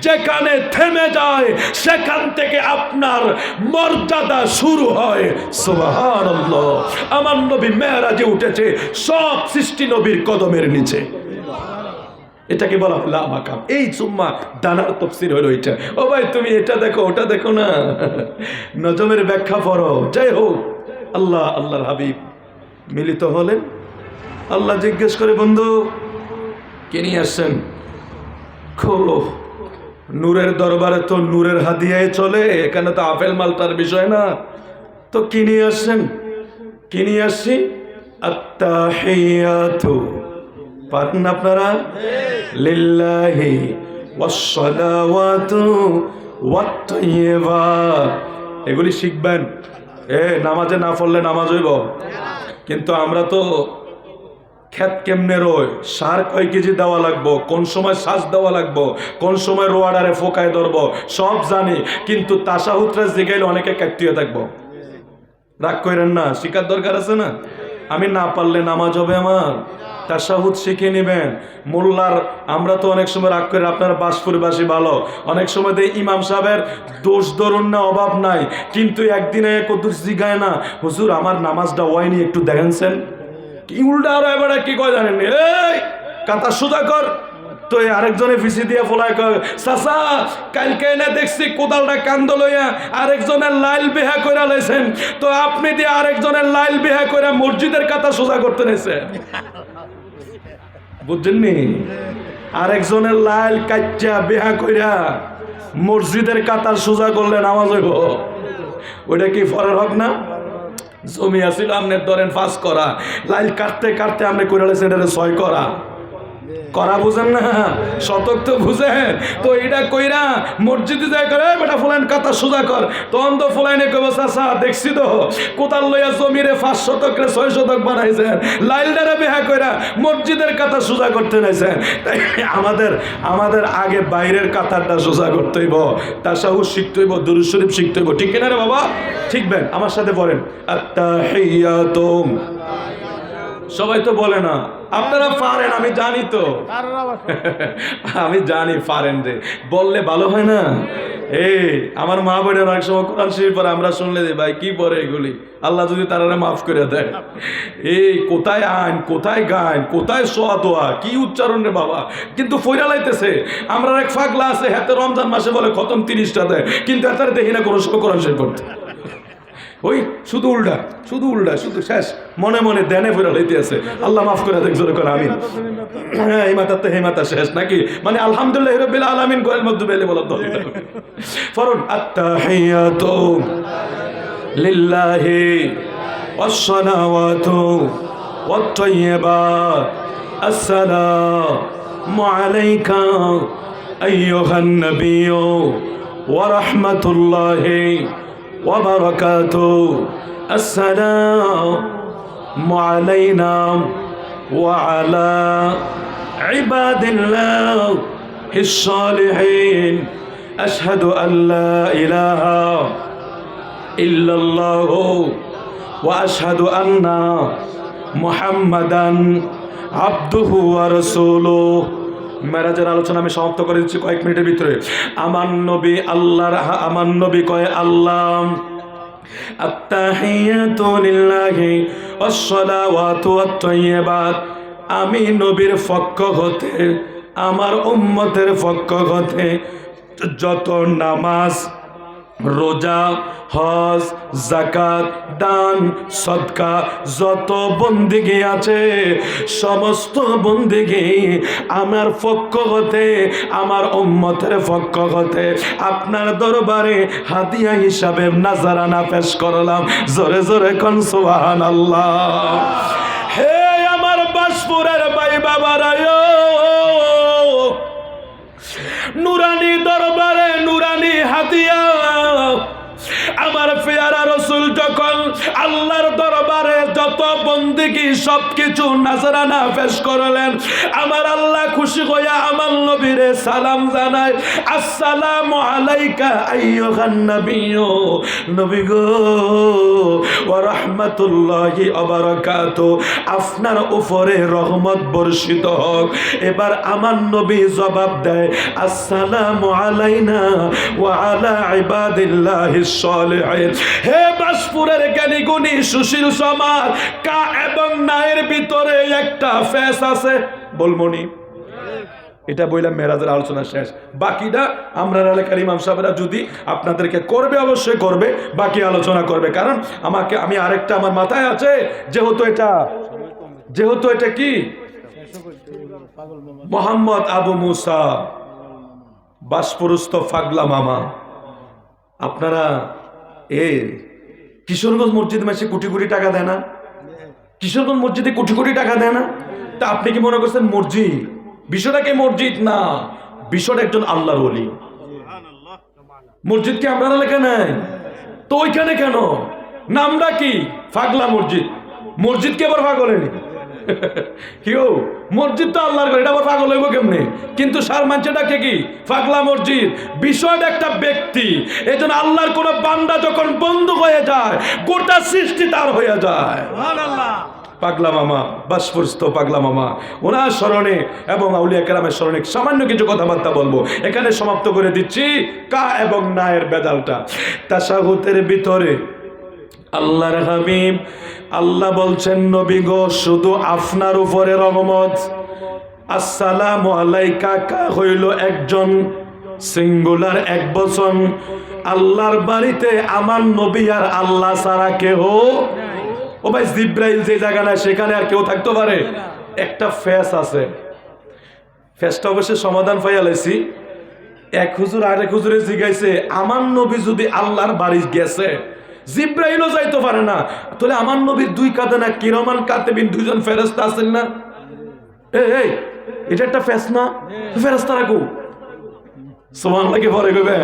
যেখানে থেমে যায় সেখান থেকে আপনার মর্যাদা শুরু হয়। সুবহানাল্লাহ। আমার নবী মেরাজে উঠেছে সব সৃষ্টি নবীর কদমের নিচে। এটাকে বলা হয় লা মাকাম। এই সুম্মা দানার তাফসীর হলো এটা। ও ভাই তুমি এটা দেখো ওটা দেখো না, নজমের ব্যাখ্যা পড়ো। যাই হোক, আল্লাহর হাবিব মিলিত হলেন। আল্লাহ জিজ্ঞেস করে, বন্ধু কে নিয়ে আসছেন? নূরের দরবারে তো নূরের হাদিয়ায় চলে, এখানে তো আপেল মালটার বিষয় না। তো কি নিয়ে আসছেন? কি নিয়ে আসছি? আত্তাহিয়াতু, পারেন আপনারা? লিল্লাহি ওয়াসসালাওয়াতু ওয়াত-তাইয়্যিবাত, এগুলি শিখবেন। নামাজে না পড়লে নামাজ হইব, কিন্তু আমরা তো খেত কেমনে রয়, সার কয় কেজি দেওয়া লাগবো, কোন সময় শ্বাস দেওয়া লাগবো, কোন সময় রোয়াডারে ফোকায় ধরবো সব জানি, কিন্তু তাশাহুদটা জিগাইলে অনেকে কাটিয়ে থাকবো। রাগ করেন না, শিকার দরকার আছে না? আমি না পারলে নামাজ হবে আমার? তাশাহুদ শিখে নেবেন। মোল্লার আমরা তো অনেক সময় রাগ করে, আপনার বাসপুরবাসী ভালো, অনেক সময় দেয় ইমাম সাহেবের দোষ ধরুন না, অভাব নাই, কিন্তু একদিনে কদ্দুর জিগায় না, হুজুর আমার নামাজটা হয়নি একটু দেখেনছেন। কি উল্টা আরো এবার কি কয় জানেন? এই কাতা সোজা কর। তো আরেকজনে ফিসি দিয়ে ফলাই কয়, চাচা কালকে না দেখছি কোদালটা কান্দ লইয়া আরেকজনের লাইল বেহা কইরা লাইছেন, তো আপনি দিয়ে আরেকজনের লাইল বেহা কইরা মসজিদের কাতা সোজা করতে নিছেন। বুঝছেননি? আরেকজনের লাইল কাচ্চা বেহা কইরা মসজিদের কাতার সোজা করলে নামাজ হইব। ওইটা কি ফরের হক না? জমি আসিল আপনার ধরেন 5 করা, লাইল কাটতে কাটতে আপনি করে লেছেন এটা 6 করা। করা বুঝেন না, শতক তো বুঝেন। তো এটা কইরা মসজিদে যায় করে বেটা ফুলাইন কাতা সোজা কর, তখন তো ফুলাইনে কইব চাচা দেখছি তো কোতাল লইয়া জমিরে 5 শতক রে 6 শতক বানাইছেন, লাইলদারে বেহা কইরা মসজিদের কাতা সোজা করতে নাইছেন। তাই আমাদের আগে বাইরের কাতারটা সোজা করতে হইব, তাশাহুদ শিখতে হইব, দুরূদ শরীফ শিখতে হইব। ঠিক কিনা রে বাবা? শিখবেন, আমার সাথে পড়েন আত্তাহিয়াতু। সবাই তো বলে না, আপনারা পারেন আমি জানি তো, আমি জানি পারেন রে, বললে ভালো হয় না? আমার মা বোনের অনেক সময় কোরআন শরীফ পড়ে, আমরা শুনলে যে ভাই কি পড়ে এগুলি, আল্লাহ যদি তারা মাফ করে দেয়। কোথায় আইন, কোথায় গান, কোথায় সোয়া দোয়া, কি উচ্চারণ রে বাবা, কিন্তু ফইরা লাইতেছে। আমরা এক ফাগলা আছে হাতে রমজান মাসে বলে খতম 30টা দেয়, কিন্তু এটার দেখি না কোনো সময় কোরআন শরীফ পড়তে। ওই শুধু উল্টা শুধু শেষ, মনে মনে দেনে ফেরা লইতে আছে। আল্লাহ মাফ করে দেখ, জোরে করে আমিন। হ্যাঁ, এই মাথা তো হেমাতা শেষ নাকি, মানে আলহামদুলিল্লাহ রাব্বিল আলামিন গোয়েল মধ্যে বেলে বলা দরকার। ফরন আত্তাহিয়াতু লিল্লাহি ওয়াসসালাওয়াতু ওয়াত-তাইয়্যিবাত, আসসালামু আলাইকা আইয়ুহান নাবিয়্যু ওয়া রাহমাতুল্লাহি ওয়া বারাকাতুহু, আসসালামু আলাইনা ওয়া আলা ইবাদিল্লাহিস সালিহিন, আশহাদু আল লা ইলাহা ইল্লাল্লাহু ওয়া আশহাদু আন্না মুহাম্মাদান আবদুহু ওয়া রাসূলুহু। মেরাজের আলোচনা আমি সমাপ্ত করে দিচ্ছি কয়েক মিনিটের ভিতরে। আমার নবী কয় আল্লাহ, আত্তাহিয়াতু লিল্লাহি ওয়াসসালাওয়াতু ওয়াত-তাইয়্যিবাত, আমি নবীর পক্ষ হতে, আমার উম্মতের পক্ষ হতে যত নামাজ, রোজা, হজ, যাকাত, দান, সদকা, যত বন্দেগী আছে সমস্ত বন্দেগী আমার পক্ষ হতে, আমার উম্মতের পক্ষ হতে আপনার দরবারে হাদিয়া হিসাবে নাজারানা পেশ করলাম। জোরে জোরে কোন সুবহানাল্লাহ। হে আমার বাসপুরের ভাই বাবারা, নুরানি দরবারে নুরানি হাদিয়া, আমার পেয়ারা রসুল যখন আল্লাহর দরবারে যত বন্দেগী সবকিছু নাজরানা পেশ করলেন, আমার আল্লাহ খুশি হইয়া আমার নবীরে সালাম জানায়, আসসালামু আলাইকা আইয়ুহান নাবিয়্যু, নবী গো, ওয়া রাহমাতুল্লাহি ওয়া বারাকাতুহু, আপনার উপরে রহমত বর্ষিত হোক। এবার আমার নবী জবাব দেয়, আসসালামু আলাইনা ওয়া আলা ইবাদিল্লাহিস সালিহিন। হে বাসপুরের জ্ঞানী গুণী সুশীল সমাজ, কা এবং নায়ের ভিতরে একটা ফেস আছে, বলমনি এটা বললাম মেরাজের আলোচনা শেষ। বাকিটা আমরা এলাকার ইমাম সাহেবরা যদি আপনাদেরকে করবে অবশ্যই করবে, বাকি আলোচনা করবে। কারণ আমি আরেকটা আমার মাথায় আছে, যেহেতু এটা কি মোহাম্মদ আবু মুসা বাসপুরস্ত পাগলা মামা, আপনারা কিশোরগঞ্জ মসজিদ মাসে কোটি কোটি টাকা দেয় না? কিশোরগঞ্জ মসজিদে কোটি কোটি টাকা দেয় না? তা আপনি কি মনে করছেন মসজিদ? বিষয়টা কি মসজিদ না, বিষয়টা একজন আল্লাহর ওলি। মসজিদ কি আমরা এলাকা নাই? তো ওইখানে কেন নামটা কি পাগলা মসজিদ? মসজিদ কি আবার পাগল হয়নি? কেউ মসজিদ তো আল্লাহর ঘর, এটা আবার পাগল হইব কেমনে? কিন্তু সার মানছেটাকে কি পাগলা মসজিদ? বিষয়টা একটা ব্যক্তি। এই জন্য আল্লাহর কোন বান্দা যখন বন্ধু হয়ে যায়, গোটা সৃষ্টি তার হয়ে যায়। পাগলা মামা, বাসপুরস্ত পাগলা মামা, ওনার স্মরণে এবং আউলিয়া কেরামের স্মরণে সামান্য কিছু কথাবার্তা বলবো, এখানে সমাপ্ত করে দিচ্ছি। কা এবং না এর বেদালটা তাশাহুদের ভিতরে আল্লাহর হাবিব আল্লাহ বলছেন, নবী গো শুধু আপনার উপরে রহমত। আসসালামু আলাইকা কা হইল একজন, সিঙ্গুলার এক বচন। আল্লাহর বাড়িতে আমার নবী আর আল্লাহ ছাড়া কেউ। ও ভাই, জিব্রাইল যে জায়গা না সেখানে আর কেউ থাকতে পারে? একটা ফেস আছে, ফেসটা অবশ্যই সমাধান পাইয়া লাইছি। এক হুজুর আরেক হুজুরে জিগাইছে, আমার নবী যদি আল্লাহর বাড়ি গেছে, জিব্রাইলও যাইতে পারে না, তাহলে আমার নবীর দুই কাঁধে না কিরমান কাতেবিন দুইজন ফেরেশতা আছেন না? এই এটা একটা ফেস না? ফেরেশতা রাখো সুবহানাল্লাহ কি পরে কইবে?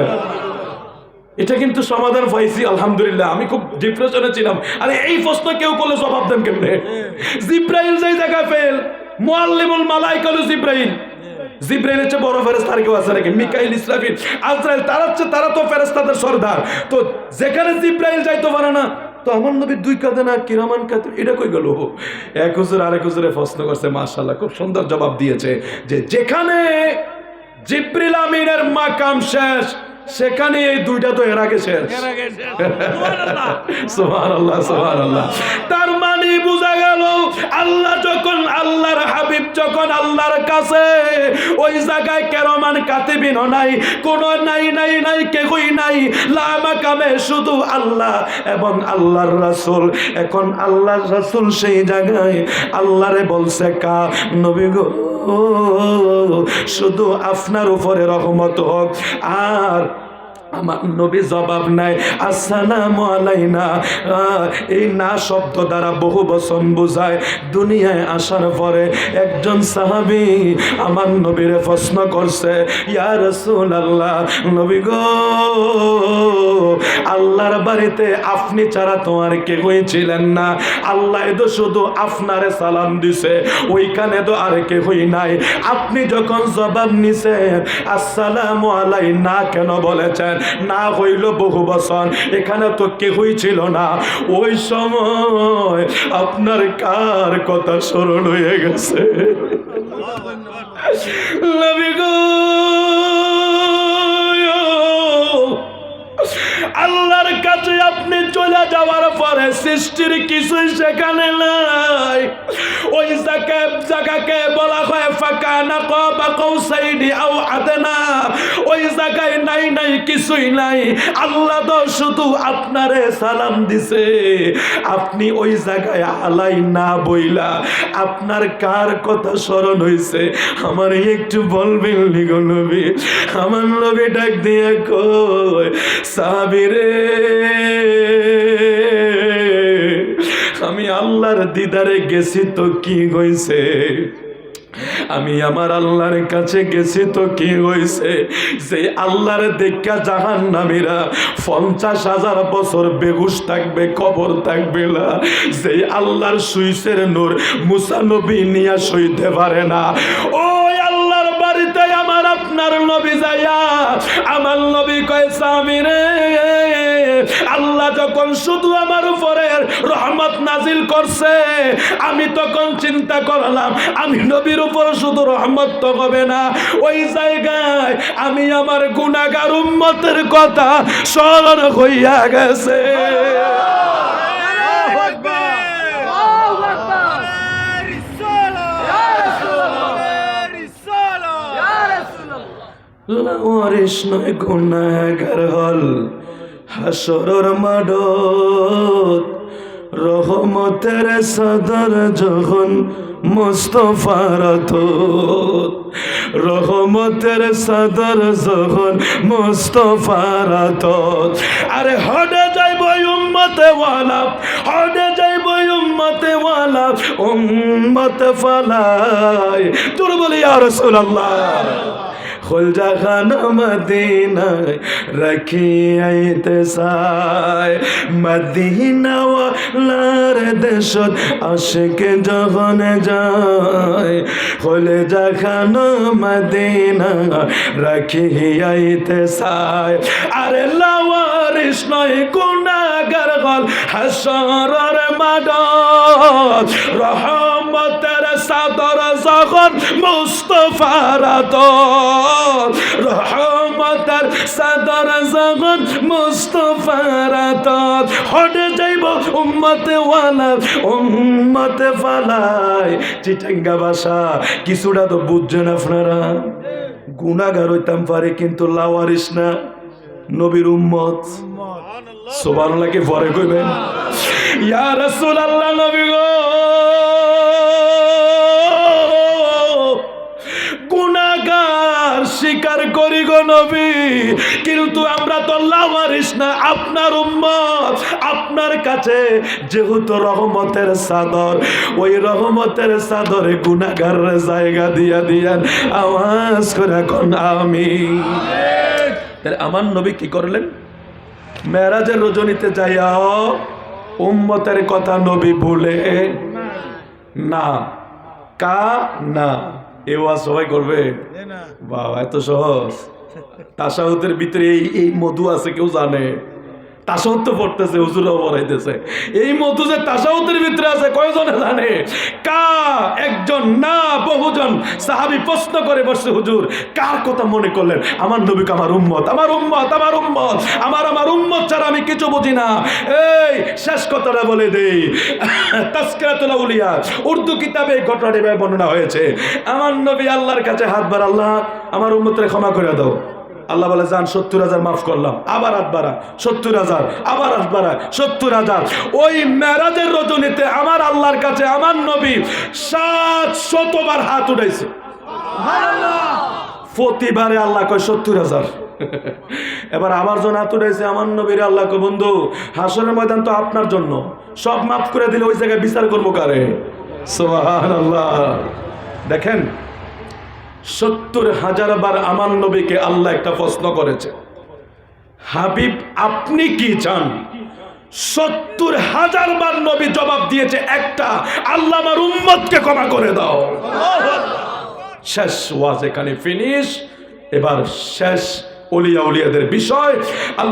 এটা কিন্তু সমাধান পাইছি আলহামদুলিল্লাহ। আমি খুব ডিপ্রেশনে ছিলাম, আরে এই প্রশ্ন কেউ করলে জবাব দেন কেমনে? জিব্রাইল যেই জায়গায় ফেল, মুআল্লিমুল মালায়েকা হলো জিব্রাইল। জিব্রাইলের চেয়ে বড় ফেরেশতা আর কেউ আছে নাকি? মিকাইল, ইসরাফিল, আজরাইল, তারা তো ফেরেশতাদের সরদার। তো যেখানে জিব্রাইল যাইতে পারে না, তো আমার নবীর দুই কাঁধে না কিরামান কাতে, এটা কই গেল? এক হুজুর আরেক হুজুরে প্রশ্ন করছে, মাশাআল্লাহ খুব সুন্দর জবাব দিয়েছে, যে যেখানে জিবরিল আমিনের মাকাম শেষ, সেখানে এই দুইটা তো এর আগে শেষ। সুবহানাল্লাহ, সুবহানাল্লাহ। তার মানে বোঝা গেল, আল্লাহ যখন, আল্লাহর হাবিব যখন আল্লাহর কাছে, ওই জায়গায় কেরামান কাতিবিন নাই, কোন নাই কেউই নাই, লা মাকামে শুধু আল্লাহ এবং আল্লাহর রাসূল। এখন আল্লাহর রাসূল সেই জায়গায় আল্লাহরে বলছে, কা নবী গো শুধু আপনার উপরে রহমত হোক। আর আমার নবী জবাব নাই, আসসালামু আলাইনা। এই না শব্দ দ্বারা বহু বচন বোঝায়। দুনিয়ায় আসার পরে একজন সাহাবী আমার নবীরে প্রশ্ন করছে, ইয়া রাসূলুল্লাহ, নবী গো আল্লাহর বাড়িতে আপনি ছাড়া তো আর কেউই ছিলেন না, আল্লাহ তো শুধু আপনারে সালাম দিছে, ওইখানে তো আর কেউই নাই। আপনি যখন জবাব নিছেন আসসালামু আলাইনা কেন বলেছেন? না হইল বহু বচন, এখানে তো কেউই ছিল না। ওই সময় আপনার কার কথা স্মরণ হয়ে গেছে? নবী গো আল্লাহর কাছে আপনি চলে যাওয়ার পরে সৃষ্টির কিছুই সেখানে নাই। ওই জায়গাকে বলা হয় ফাকানা কাবা কাউসাইনি আও আদনা। ওই জায়গায় নাই কিছুই নাই, আল্লাহ তো শুধু আপনারে সালাম দিছে। আপনি ওই জায়গায় আলাই না বইলা আপনার কার কথা স্মরণ হইছে আমার একটু বলবেন গো নবী? আমার নবী ডাক দিয়ে কই, সাহাবীরে আমি আল্লাহর দিদারে গেছি তো কি হইছে? আমি আমার আল্লাহর কাছে গেছি তো কি হইছে? যে আল্লাহর দেখা জাহান্নামীরা 50,000 বছর বেহুশ থাকবে, কবর থাকবে না। যে আল্লাহর সুইসের নূর মুসা নবী নিয়া সইতে পারে না, ওই আল্লাহর বাড়িতে আমার আপনার নবী যাইয়া আমার নবী কয়, সামিরে আল্লাহ যখন শুধু আমার উপরে রহমত নাজিল করছে, আমি তখন চিন্তা করলাম আমি নবীর উপর শুধু রহমত তো হবে না, ওই জায়গায় আমি আমার গুনাহগার উম্মতের কথা স্মরণ হইয়া গেছে। লাওয়ারিস নয় গুনাহগার হল হাসরের মাঠত রহমতের সাদর যখন মুস্তফার হাতত রহমতের সাদর যখন মুস্তফার হাতত আরে হডে যাইব উম্মতে ওয়ালা হডে যাইব উম্মতে ওয়ালা উম্মতে ফালাই তোর বলি ইয়া রাসূলুল্লাহ খুলজা খানা মদিনায় রাখি আইতে সায় মদিনা ওয়ালার দেশত আশিক যখন যায় খুলজা খানা মদিনা রাখি আইতে সায় আরে লাওয়ারিস নয় গুনাহগার হল হাসরের মাঠত রহমতের সাদর যখন মুস্তফার হাতত রহমতের সাদর যখন মুস্তফার হাতত হটে যাইব উম্মতে ওয়ালা উম্মতে ফালাই চিটাঙ্গা ভাষা কিছুটা তো বুঝছেন আপনারা গুনাহগার হইতাম পারে কিন্তু লাওয়ারিস না নবীর উম্মত সুবহানাল্লাহ কি পরে কইবেন ইয়া রাসূলুল্লাহ নবী গো গুনাহগার স্বীকার করি গো নবী কিন্তু আমরা তো লাওয়ারিস না আপনার উম্মত আপনার কাছে যেহেতু রহমতের চাদর ওই রহমতের চাদরে গুনাহগারের জায়গা দিয়া দিয়ান আওয়াজ করে কোন আমিন তাহলে আমার নবী কি করলেন মেরাজের রজনীতে যাইয়া উম্মতের কথা নবী ভুলে না কা না এ ওয়াজ সবাই করবে বাবা এত সহজ তাশাহুদের ভিতরে এই মধু আছে কেউ জানে তাশাহুদ তো পড়তেছে হুজুরও পড়াইতেছে এই মধু যে তাশাহুদের ভিতরে আছে কয়জনে জানে কা একজন না বহুজন সাহাবী প্রশ্ন করে বসছে হুজুর কার কথা মনে করলেন আমার নবী আমার উম্মত আমার উম্মত আমার উম্মত আমার উম্মত ছাড়া আমি কিছু বুঝি না এই শেষ কথাটা বলে দেই তাসকিরাতুল আউলিয়া উর্দু কিতাবে এই ঘটনাটি বর্ণনা হয়েছে আমার নবী আল্লাহর কাছে হাত বাড়া আল্লাহ আমার উম্মতরে ক্ষমা করে দাও আল্লাহ বলে যান 70,000 মাফ করলাম আবার হাত বাড়া 70,000 আবার হাত বাড়া 70,000 ওই মেরাজের রজনীতে আমার আল্লাহর কাছে আমার নবী 700 বার হাত উঠাইছে সুবহানাল্লাহ প্রতিবারে আল্লাহ কয় 70,000 এবার আমার জন্য হাত উঠাইছে আমার নবীর আল্লাহ কয় বন্ধু হাসরের ময়দান তো আপনার জন্য সব মাফ করে দিলে ওই জায়গায় বিচার করবো কারে সুবহানাল্লাহ দেখেন 70,000 বার আমার নবীকে আল্লাহ একটা প্রশ্ন করেছে হাবিব আপনি কি চান 70,000 বার নবী জবাব দিয়েছে একটা আল্লাহ আমার উম্মতকে ক্ষমা করে দাও শেষ ওয়াজ এখানে ফিনিশ এবার শেষ ওলিয়া উলিয়াদের বিষয় আল্লাহ